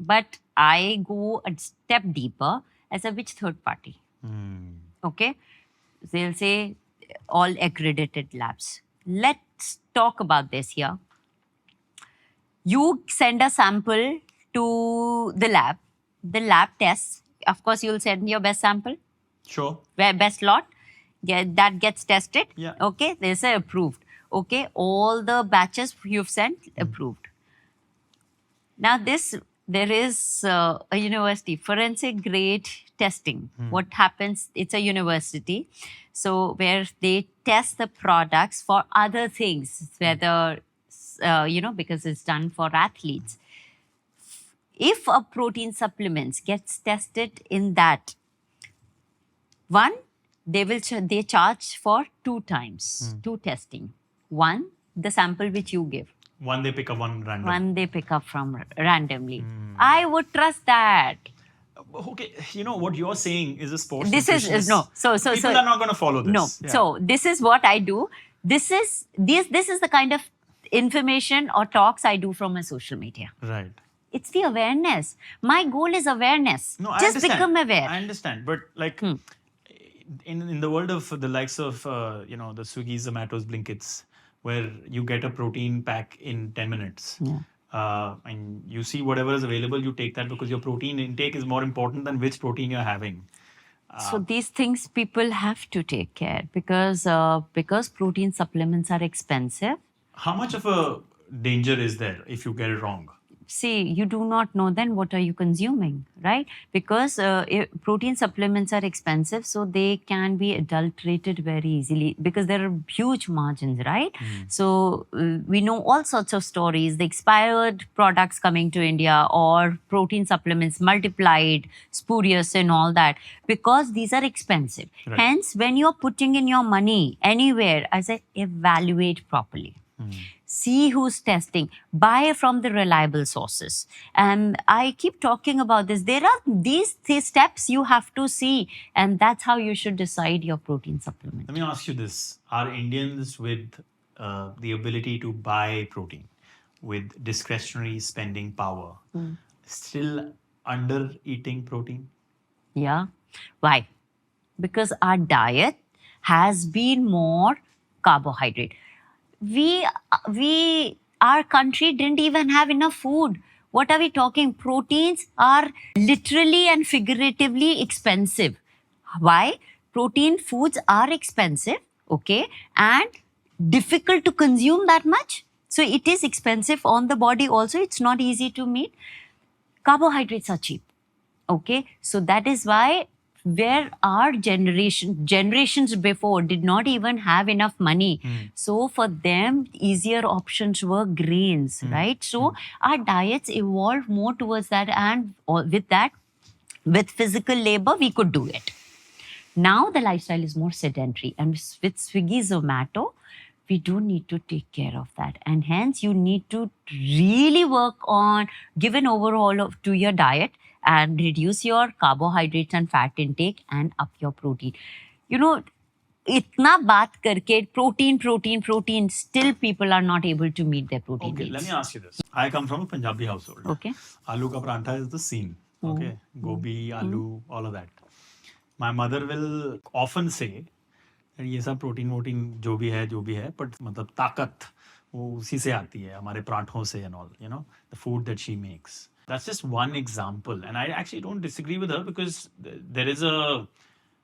But I go a step deeper as a which third party. Okay. They'll say all accredited labs. Let's talk about this here. You send a sample to the lab tests. Of course, you'll send your best sample. Sure. Best lot. That gets tested. Yeah. Okay. They say approved. Okay. All the batches you've sent, approved. Now there is a university, forensic grade testing. What happens, it's a university. So where they test the products for other things, whether, because it's done for athletes. If a protein supplements gets tested in that, one, they charge for 2 times, 2 testing. One, the sample which you give. One they pick up one random. One they pick up from randomly. I would trust that. Okay, what you're saying is a sports. This is no. So people are not going to follow this. No. Yeah. So this is what I do. This is the kind of information or talks I do from my social media. Right. It's the awareness. My goal is awareness. No, I just understand. become aware. I understand, but like in the world of the likes of the Swiggy, Zomatos, Blinkits, where you get a protein pack in 10 minutes. And you see whatever is available, you take that because your protein intake is more important than which protein you're having. So these things people have to take care because protein supplements are expensive. How much of a danger is there if you get it wrong? See, you do not know then what are you consuming, right? Because protein supplements are expensive, so they can be adulterated very easily because there are huge margins, right? So we know all sorts of stories, the expired products coming to India or protein supplements multiplied, spurious and all that because these are expensive. Right. Hence, when you're putting in your money anywhere, I say evaluate properly. See who's testing. Buy from the reliable sources. And I keep talking about this. There are these steps you have to see, and that's how you should decide your protein supplement. Let me ask you this. Are Indians with the ability to buy protein, with discretionary spending power, still under eating protein? Yeah. Why? Because our diet has been more carbohydrate. Our country didn't even have enough food. What are we talking? Proteins are literally and figuratively expensive. Why? Protein foods are expensive, okay, and difficult to consume that much. So it is expensive on the body also. It's not easy to meet. Carbohydrates are cheap. Okay, so that is why where our generations before did not even have enough money. So for them, easier options were grains, right? So our diets evolved more towards that, and with that, with physical labor, we could do it. Now the lifestyle is more sedentary, and with Swiggy, Zomato, we do need to take care of that, and hence you need to really work on give an overhaul to your diet and reduce your carbohydrates and fat intake and up your protein. You know, itna baat karke protein, still people are not able to meet their protein Okay, needs. let me ask you this. I come from a Punjabi household. Okay. Aloo ka parantha is the scene. Okay, gobi, aloo, all of that. My mother will often say that ये सब protein जो भी है but मतलब ताकत वो उसी से आती है हमारे पराठों से and all, you know, the food that she makes. That's just one example, and I actually don't disagree with her, because there is a,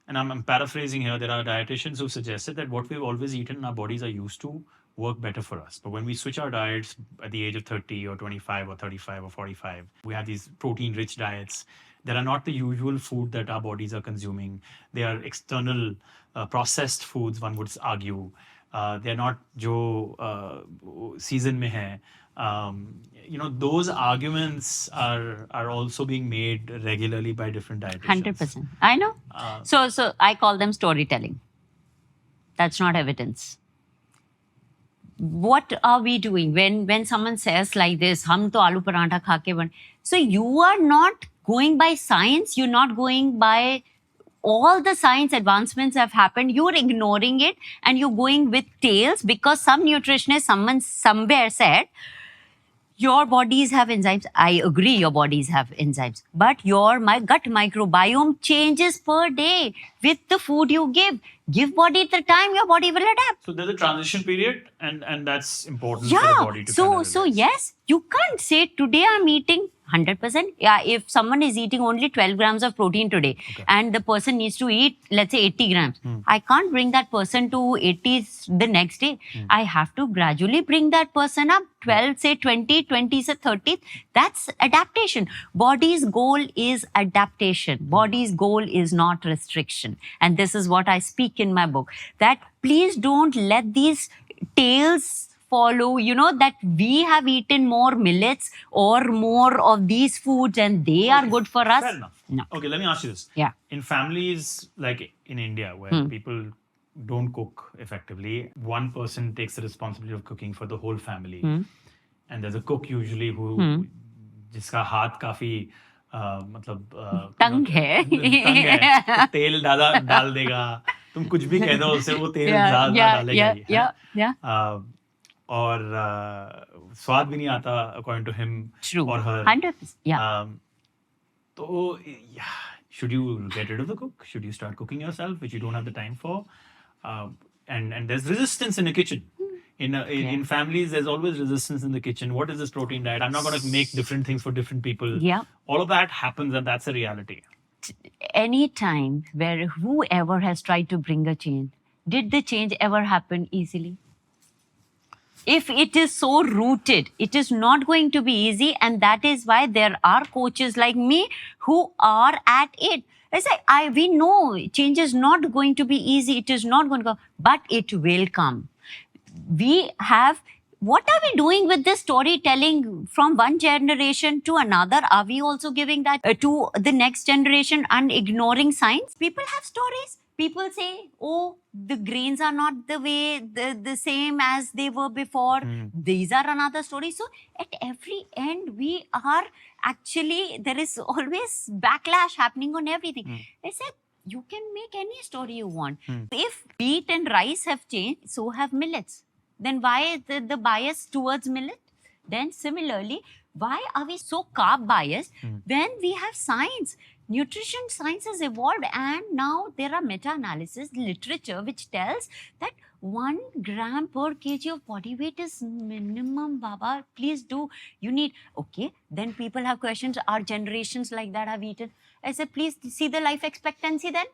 and I'm paraphrasing here, there are dietitians who suggested that what we've always eaten, our bodies are used to work better for us. But when we switch our diets at the age of 30 or 25 or 35 or 45, we have these protein-rich diets that are not the usual food that our bodies are consuming. They are external processed foods, one would argue. They're not jo season mein hai. You know, those arguments are also being made regularly by different dietitians. 100%. I know. So I call them storytelling. That's not evidence. What are we doing when someone says like this, hum to aloo parantha kha ke ban. So you are not going by science, you're not going by all the science advancements have happened, you're ignoring it and you're going with tales because some nutritionist, someone somewhere said, your bodies have enzymes. I agree, your bodies have enzymes. But my gut microbiome changes per day with the food you give. Give body the time, your body will adapt. So there's a transition period, and that's important for the body to So yes, you can't say today I'm eating 100%. Yeah, if someone is eating only 12 grams of protein today, and the person needs to eat, let's say 80 grams, I can't bring that person to 80 the next day. I have to gradually bring that person up. 12, say 20, 20 say 30. That's adaptation. Body's goal is adaptation. Body's goal is not restriction. And this is what I speak in my book, that please don't let these tales follow, you know, that we have eaten more millets or more of these foods and they are good for us. Fair enough. No. Okay, let me ask you this. Yeah. In families like in India, where people don't cook effectively, one person takes the responsibility of cooking for the whole family. And there's a cook usually who जिसका हाथ काफी मतलब तंग है तेल डाल देगा, तुम कुछ भी कह दो उसे वो तेल डालेगा और स्वाद भी नहीं आता according to him or her. 100%. Yeah. So should you get rid of the cook? Should you start cooking yourself, which you don't have the time for? And there's resistance in the kitchen. In families, there's always resistance in the kitchen. What is this protein diet? I'm not going to make different things for different people. Yeah. All of that happens, and that's a reality. Any time where whoever has tried to bring a change, did the change ever happen easily? If it is so rooted, it is not going to be easy. And that is why there are coaches like me who are at it. I say, we know change is not going to be easy. It is not going to come, but it will come. What are we doing with this storytelling from one generation to another? Are we also giving that to the next generation and ignoring science? People have stories. people say, oh, the grains are not the way, the same as they were before. These are another story. So at every end, we are actually, there is always backlash happening on everything. I said, you can make any story you want. If wheat and rice have changed, so have millets. Then why the bias towards millet? Then similarly, why are we so carb biased when we have science? Nutrition science has evolved, and now there are meta-analysis literature which tells that 1 gram per kg of body weight is minimum, Baba. Please do. You need, okay. Then people have questions, are generations like that have eaten? I said, please see the life expectancy then.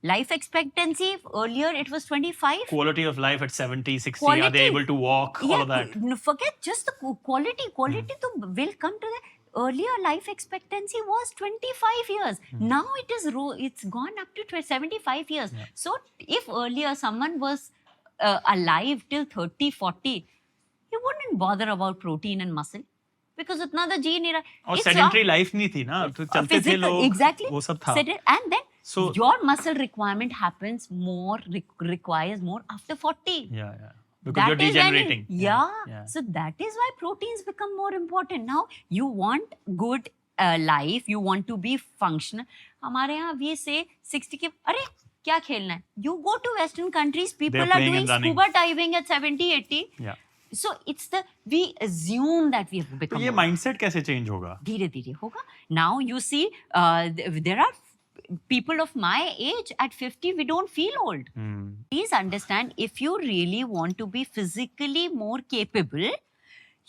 Life expectancy, earlier it was 25. Quality of life at 70, 60, Quality. are they able to walk, all of that? Forget just the quality. Quality will come to that. Earlier life expectancy was 25 years. Now it's gone up to 75 years. Yeah. So if earlier someone was alive till 30, 40, he wouldn't bother about protein and muscle. Because उतना तो जी नहीं रहा. और It's sedentary life नहीं थी ना, तो चलते थे physical, लोग, exactly. वो सब था. And then So- your muscle requirement happens more, requires more after 40. Yeah. Because you're That is when degenerating. yeah. So that is why proteins become more important. Now you want good life, you want to be functional. हमारे यहाँ we say 60 के, अरे क्या खेलना है? You go to Western countries, people They're are playing doing and running. scuba diving at 70, 80. Yeah. So it's we assume that we have तो become ये more. mindset कैसे change होगा? धीरे धीरे होगा. Now you see, there are people of my age at 50, we don't feel old. Please understand, if you really want to be physically more capable,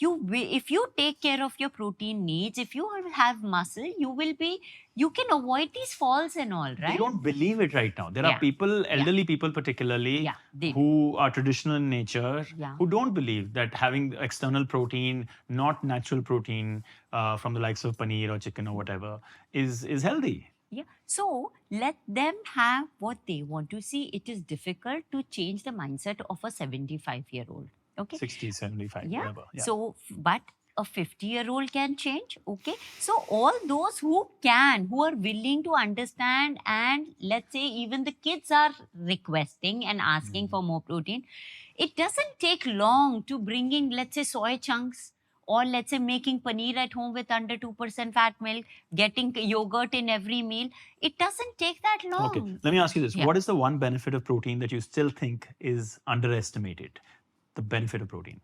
if you take care of your protein needs, if you have muscle, you can avoid these falls and all, right? They don't believe it right now. There Yeah. are people, elderly people particularly, Yeah, they who are traditional in nature, Yeah. who don't believe that having external protein, not natural protein from the likes of paneer or chicken or whatever, is healthy. Yeah. So let them have what they want to see. It is difficult to change the mindset of a 75-year-old. Okay. 60, 75, Yeah. whatever. Yeah. So, but a 50-year-old can change. Okay. So all those who are willing to understand, and let's say even the kids are requesting and asking for more protein, it doesn't take long to bring in, let's say, soy chunks. Or let's say making paneer at home with under 2% fat milk, getting yogurt in every meal. It doesn't take that long. Okay, let me ask you this. Yeah. What is the one benefit of protein that you still think is underestimated? The benefit of protein.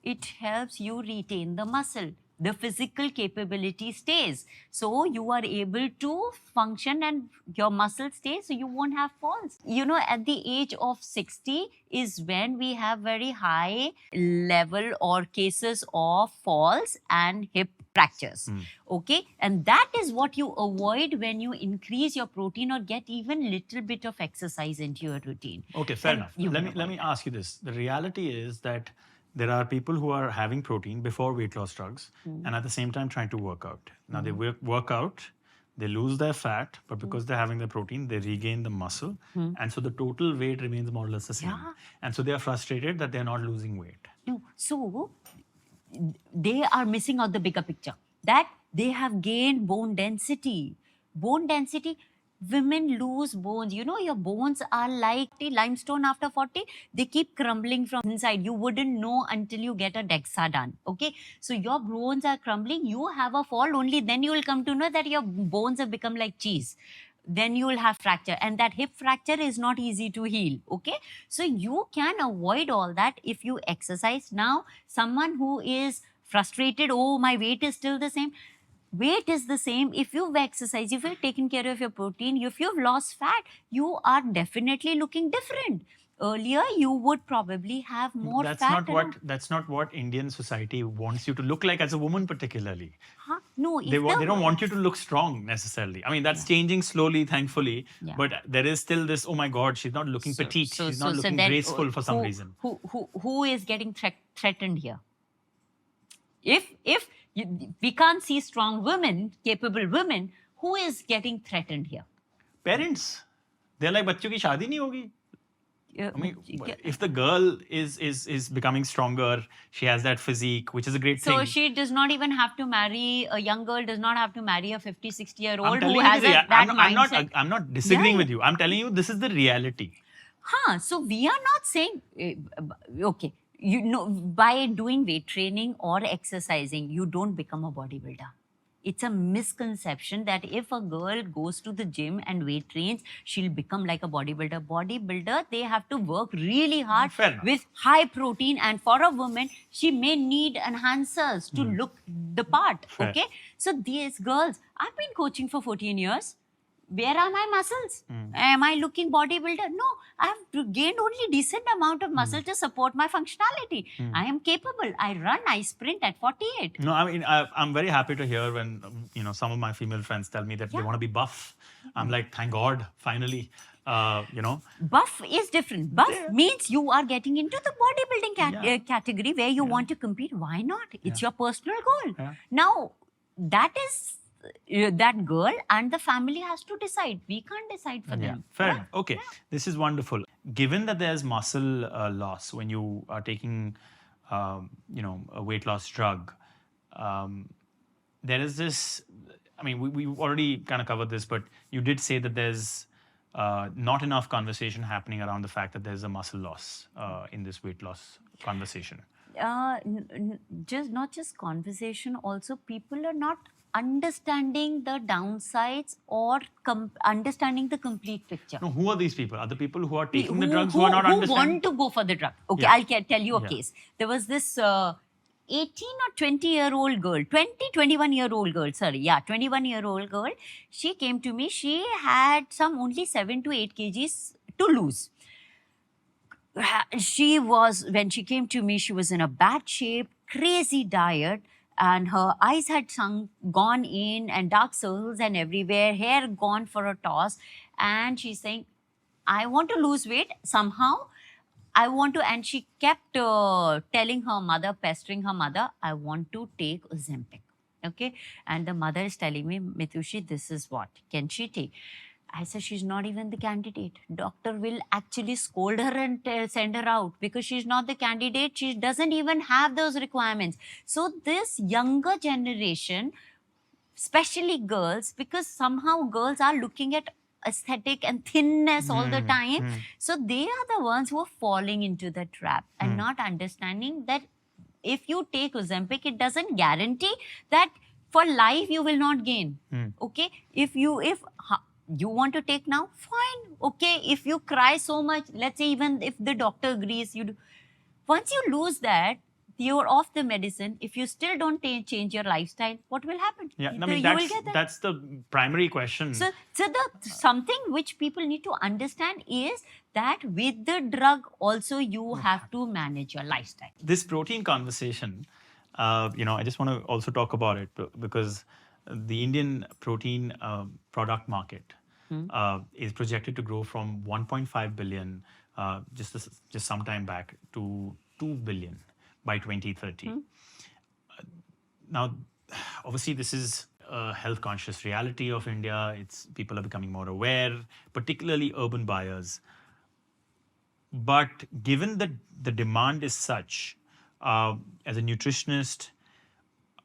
It helps you retain the muscle. The physical capability stays. So you are able to function and your muscle stays, so you won't have falls. You know, at the age of 60 is when we have very high level or cases of falls and hip fractures. Okay. And that is what you avoid when you increase your protein or get even little bit of exercise into your routine. Okay, fair And enough. you Let will me ask you this. The reality is that there are people who are having protein before weight loss drugs and at the same time trying to work out. Now they work out, they lose their fat, but because they're having the protein, they regain the muscle. And so the total weight remains more or less the same. Yeah. And so they are frustrated that they're not losing weight. No, so they are missing out the bigger picture, that they have gained bone density. Bone density, women lose bones. You know, your bones are like the limestone after 40. They keep crumbling from inside. You wouldn't know until you get a DEXA done. Okay. So your bones are crumbling. You have a fall, only then you will come to know that your bones have become like cheese. Then you will have fracture, and that hip fracture is not easy to heal. Okay. So you can avoid all that if you exercise. Now, someone who is frustrated, oh, my weight is still the same. Weight is the same. If you've exercised, if you've taken care of your protein, if you've lost fat, you are definitely looking different. Earlier, you would probably have more That's fat. that's not what Indian society wants you to look like as a woman, particularly. Huh? No, if They don't want you to look strong necessarily. I mean, that's changing slowly, thankfully. Yeah. But there is still this, oh my God, she's not looking petite. She's not looking then, graceful for some reason. Who is getting threatened here? If we can't see strong women, capable women, who is getting threatened here? Parents, they're like, बच्चों की शादी नहीं होगी. I mean, if the girl is becoming stronger, she has that physique, which is a great so thing. she does not even have to marry, a young girl does not have to marry a 50, 60-year-old I'm who telling has you, that mindset. I'm not disagreeing Yeah. with you. I'm telling you, this is the reality. So we are not saying, okay, you know, by doing weight training or exercising, you don't become a bodybuilder. It's a misconception that if a girl goes to the gym and weight trains, she'll become like a bodybuilder. Bodybuilder, they have to work really hard Fair enough. with high protein. And for a woman, she may need enhancers to look the part. Fair. Okay. So these girls, I've been coaching for 14 years. Where are my muscles? Am I looking bodybuilder? No, I have gained only decent amount of muscle to support my functionality. I am capable. I run, I sprint at 48. No, I mean, I'm very happy to hear when, some of my female friends tell me that they Yeah. want to be buff. I'm like, thank God, finally, Buff is different. Buff means you are getting into the bodybuilding Yeah. category where you want to compete. Why not? It's Yeah. your personal goal. Yeah. Now, that is that girl and the family has to decide. We can't decide for Yeah, them. fair enough. Okay, this is wonderful. Given that there's muscle loss when you are taking, a weight loss drug, there is this. I mean, we've already kind of covered this, but you did say that there's not enough conversation happening around the fact that there's a muscle loss in this weight loss conversation. Just not just conversation, also people are not understanding the downsides or understanding the complete picture. No, who are these people? Are the people who are taking the drugs who are not who understanding? want to go for the drug? Okay, Yeah. I'll tell you a Yeah. case. There was this 18 or 20-year-old girl, 21-year-old girl, sorry, yeah, 21-year-old girl. She came to me. She had some only 7 to 8 kgs to lose. She was, when she came to me, she was in a bad shape, crazy diet, and her eyes had gone in and dark circles and everywhere, hair gone for a toss. And she's saying, I want to lose weight somehow. I want to, and she kept telling her mother, pestering her mother, I want to take Ozempic. Okay. And the mother is telling me, Mitushi, this is what can she take? I said, she's not even the candidate. Doctor will actually scold her and send her out because she's not the candidate. She doesn't even have those requirements. So this younger generation, especially girls, because somehow girls are looking at aesthetic and thinness all the time. So they are the ones who are falling into the trap and not understanding that if you take Ozempic, it doesn't guarantee that for life you will not gain. Okay? If you want to take now, fine. Okay, if you cry so much, let's say even if the doctor agrees, you do. Once you lose that, you're off the medicine. If you still don't change your lifestyle, what will happen? Yeah, I You mean, will get that. that's the primary question. So something which people need to understand is that with the drug also you have to manage your lifestyle. This protein conversation, I just want to also talk about it because the Indian protein product market is projected to grow from 1.5 billion just some time back to 2 billion by 2030. Now, obviously, this is a health conscious reality of India. People are becoming more aware, particularly urban buyers. But given that the demand is such, as a nutritionist,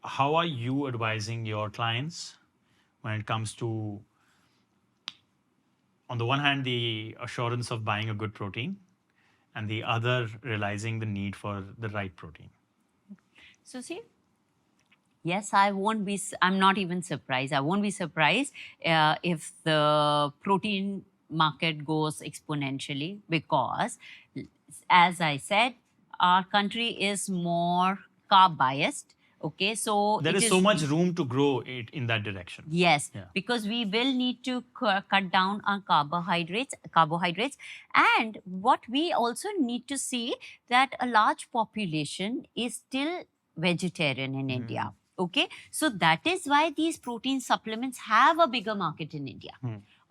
how are you advising your clients when it comes to, on the one hand, the assurance of buying a good protein, and the other, realizing the need for the right protein? So see, yes, I'm not even surprised. I won't be surprised if the protein market goes exponentially because, as I said, our country is more carb biased. Okay, so there is so much room to grow it in that direction. Yes, Yeah. because we will need to cut down on carbohydrates. And what we also need to see that a large population is still vegetarian in India. Okay, so that is why these protein supplements have a bigger market in India.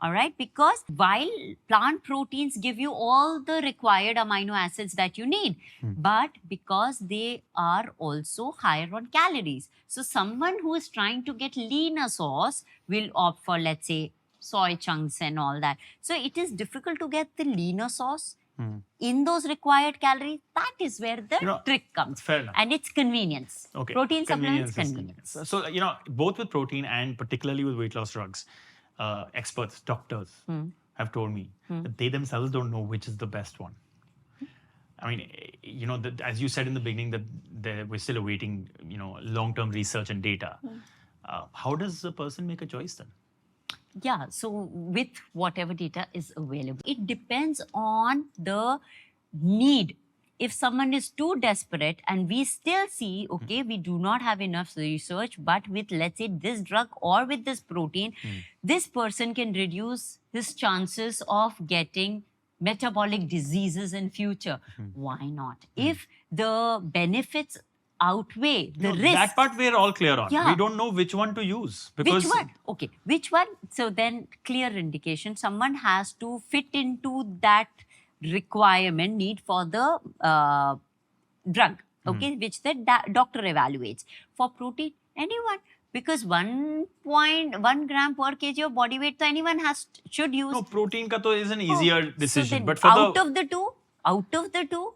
All right, because while plant proteins give you all the required amino acids that you need, but because they are also higher on calories. So someone who is trying to get leaner sauce will opt for, let's say, soy chunks and all that. So it is difficult to get the leaner sauce in those required calories, that is where the You know, trick comes. fair enough. And it's convenience. Okay. Protein Convenience supplements, is convenience. So, you know, both with protein and particularly with weight loss drugs, experts, doctors have told me that they themselves don't know which is the best one. I mean, you know, as you said in the beginning, that we're still awaiting, you know, long-term research and data. How does a person make a choice then? Yeah, so with whatever data is available, it depends on the need. If someone is too desperate and we still see, okay, we do not have enough research, but with, let's say, this drug or with this protein, this person can reduce his chances of getting metabolic diseases in future. Why not? If the benefits outweigh the No, risk. that part we're all clear on. Yeah. We don't know which one to use. Because Which one? Okay, which one? So then, clear indication. Someone has to fit into that requirement, need for the drug, okay, which the doctor evaluates. For protein, anyone, because 1.1 gram per kg of body weight, so anyone should use. No, protein ka to is an easier decision. So then But for out of the two,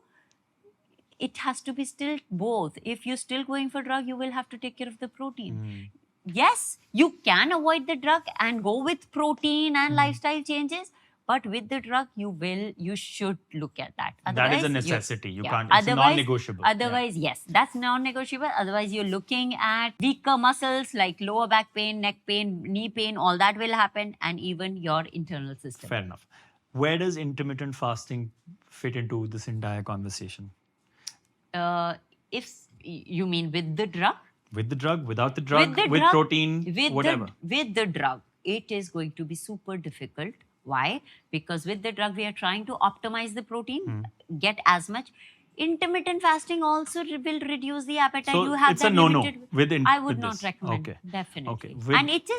it has to be still both. If you're still going for drug, you will have to take care of the protein. Yes, you can avoid the drug and go with protein and lifestyle changes. But with the drug, you should look at that. That is a Otherwise, necessity. You yeah. can't, it's non-negotiable. Otherwise, yes, that's non-negotiable. Otherwise, you're looking at weaker muscles like lower back pain, neck pain, knee pain, all that will happen, and even your internal system. Fair enough. Where does intermittent fasting fit into this entire conversation? If you mean with the drug? With the drug, without the drug, with drug, protein, with whatever. With the drug, it is going to be super difficult. Why? Because with the drug, we are trying to optimize the protein, get as much. Intermittent fasting also will reduce the appetite. So you have it's that a no-no limited- with I would with not this. recommend. Okay. Definitely. Okay. And it's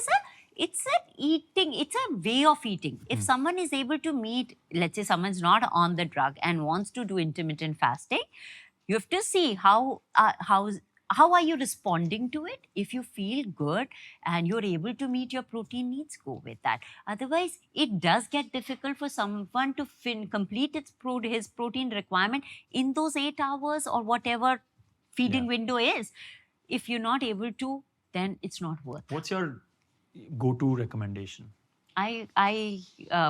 a way of eating. If someone is able to meet, let's say someone's not on the drug and wants to do intermittent fasting, you have to see how are you responding to it. If you feel good and you're able to meet your protein needs, go with that. Otherwise, it does get difficult for someone to complete his protein requirement in those 8 hours or whatever feeding window is. If you're not able to, then it's not worth it. What's your go-to recommendation? I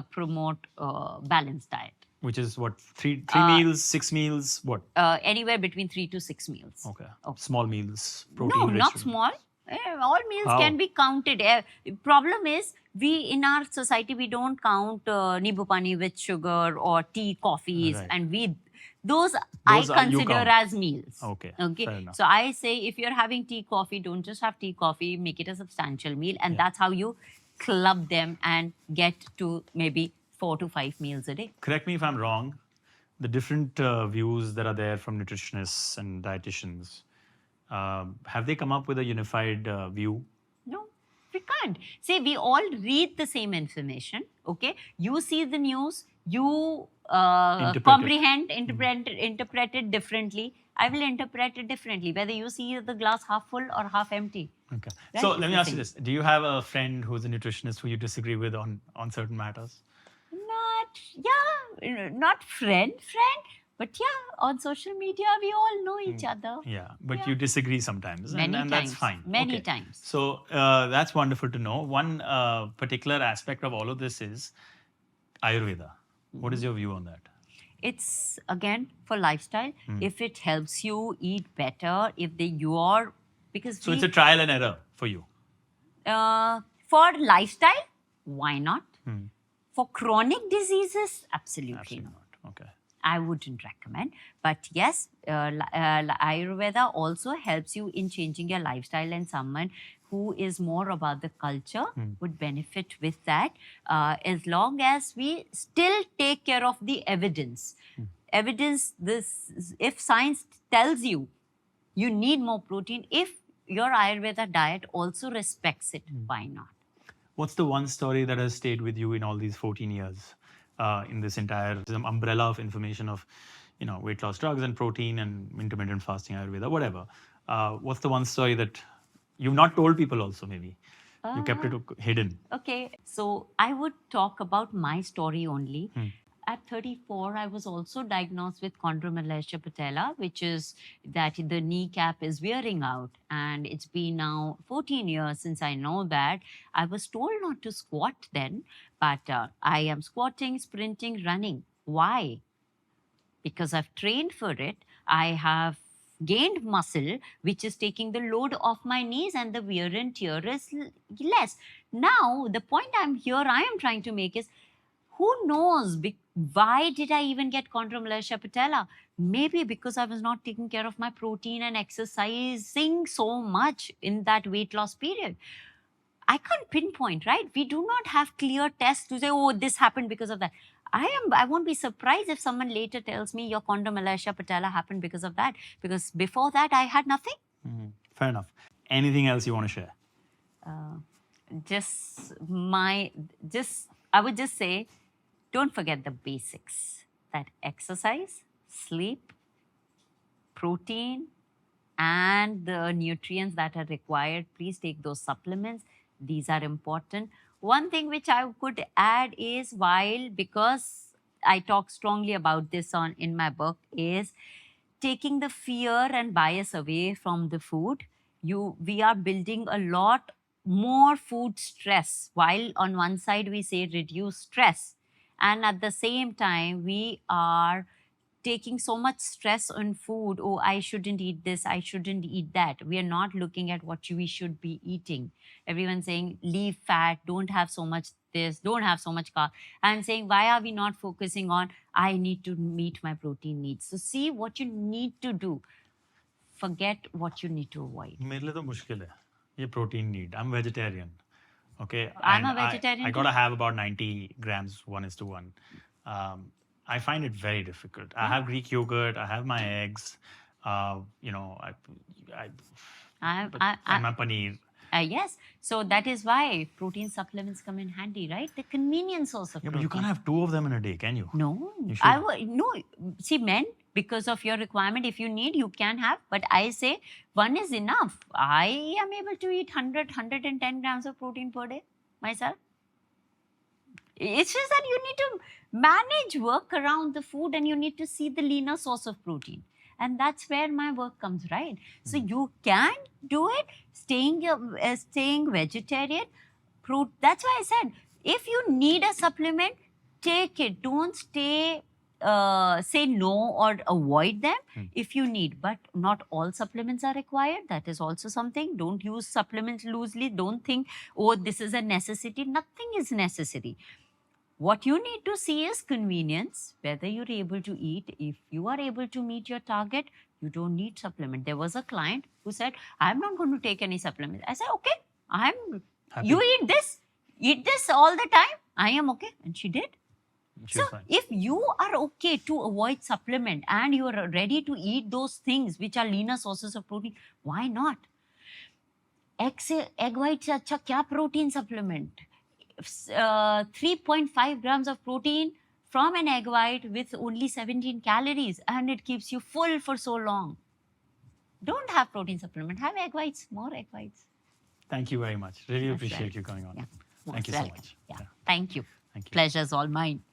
promote balanced diet. Which is what, three meals, 6 meals, what? Anywhere between 3 to 6 meals. Okay. Small meals, protein No, rich. not small. All meals How? can be counted. Problem is, we in our society, we don't count Nibu Pani with sugar or tea, coffees, Right. and those I you consider count. as meals. Okay, fair enough. So I say, if you're having tea, coffee, don't just have tea, coffee, make it a substantial meal, and that's how you club them and get to maybe 4 to 5 meals a day. Correct me if I'm wrong. The different views that are there from nutritionists and dietitians, have they come up with a unified view? No, we can't. See, we all read the same information, okay? You see the news, you comprehend, interpret it differently. I will interpret it differently, whether you see the glass half full or half empty. Okay. Right? So let me ask you Interesting. this. Do you have a friend who's a nutritionist who you disagree with on certain matters? Not friend, but yeah, on social media, we all know each other. Yeah, but you disagree sometimes, and Many that's times. fine. Many Okay. times. So that's wonderful to know. One particular aspect of all of this is Ayurveda. What is your view on that? It's again for lifestyle. Hmm. If it helps you eat better, because So it's a trial and error for you. for lifestyle, why not? Hmm. For chronic diseases, absolutely Absolutely not. not. Okay. I wouldn't recommend. But yes, Ayurveda also helps you in changing your lifestyle, and someone who is more about the culture would benefit with that, as long as we still take care of the evidence. Evidence, if science tells you you need more protein, if your Ayurveda diet also respects it, why not? What's the one story that has stayed with you in all these 14 years, in this entire umbrella of information of, weight loss drugs and protein and intermittent fasting, Ayurveda, whatever? What's the one story that you've not told people also, maybe? You kept it hidden. Okay, so I would talk about my story only. at 34, I was also diagnosed with chondromalacia patella, which is that the kneecap is wearing out. And it's been now 14 years since I know that. I was told not to squat then, but I am squatting, sprinting, running. Why? Because I've trained for it. I have gained muscle, which is taking the load off my knees, and the wear and tear is less. Now, the point I am trying to make is, who knows why did I even get chondromalacia patella? Maybe because I was not taking care of my protein and exercising so much in that weight loss period. I can't pinpoint, right? We do not have clear tests to say, oh, this happened because of that. I won't be surprised if someone later tells me your chondromalacia patella happened because of that. Because before that, I had nothing. Fair enough. Anything else you want to share? I would just say, don't forget the basics. That exercise, sleep, protein, and the nutrients that are required. Please take those supplements. These are important. One thing which I could add is, because I talk strongly about this in my book, is taking the fear and bias away from the food. We are building a lot more food stress, while on one side we say reduce stress, and at the same time we are taking so much stress on food. Oh, I shouldn't eat this, I shouldn't eat that. We are not looking at what we should be eating. Everyone's saying leave fat, don't have so much this, don't have so much carb. I'm saying, why are we not focusing on, I need to meet my protein needs? So see what you need to do. Forget what you need to avoid. मेरे लिए तो मुश्किल है ये protein need. I'm vegetarian. Okay. I'm And a vegetarian I too. gotta have about 90 grams 1:1. I find it very difficult. I have Greek yogurt. I have my eggs. You know, and my paneer. Yes. So that is why protein supplements come in handy, right? The convenient source of Yeah, protein. but you can't have 2 of them in a day, can you? No, You should. no. See, men, because of your requirement, if you need, you can have. But I say one is enough. I am able to eat 110 grams of protein per day myself. It's just that you need to manage, work around the food, and you need to see the leaner source of protein. And that's where my work comes, right? So you can do it, staying vegetarian. That's why I said, if you need a supplement, take it. Don't say no or avoid them if you need. But not all supplements are required. That is also something. Don't use supplements loosely. Don't think, oh, this is a necessity. Nothing is necessary. What you need to see is convenience, whether you're able to eat. If you are able to meet your target, you don't need supplement. There was a client who said, I'm not going to take any supplement. I said, okay, Happy. you eat this all the time. I am okay. And she did. She was So fine. if you are okay to avoid supplement and you are ready to eat those things which are leaner sources of protein, why not? Egg white se acha kya protein supplement? 3.5 grams of protein from an egg white with only 17 calories, and it keeps you full for so long. Don't have protein supplement. Have egg whites, more egg whites. Thank you very much. Really Most appreciate welcome. you coming on. Yeah, Thank most you so welcome. much. Yeah. Thank you. Thank you. Pleasure's all mine.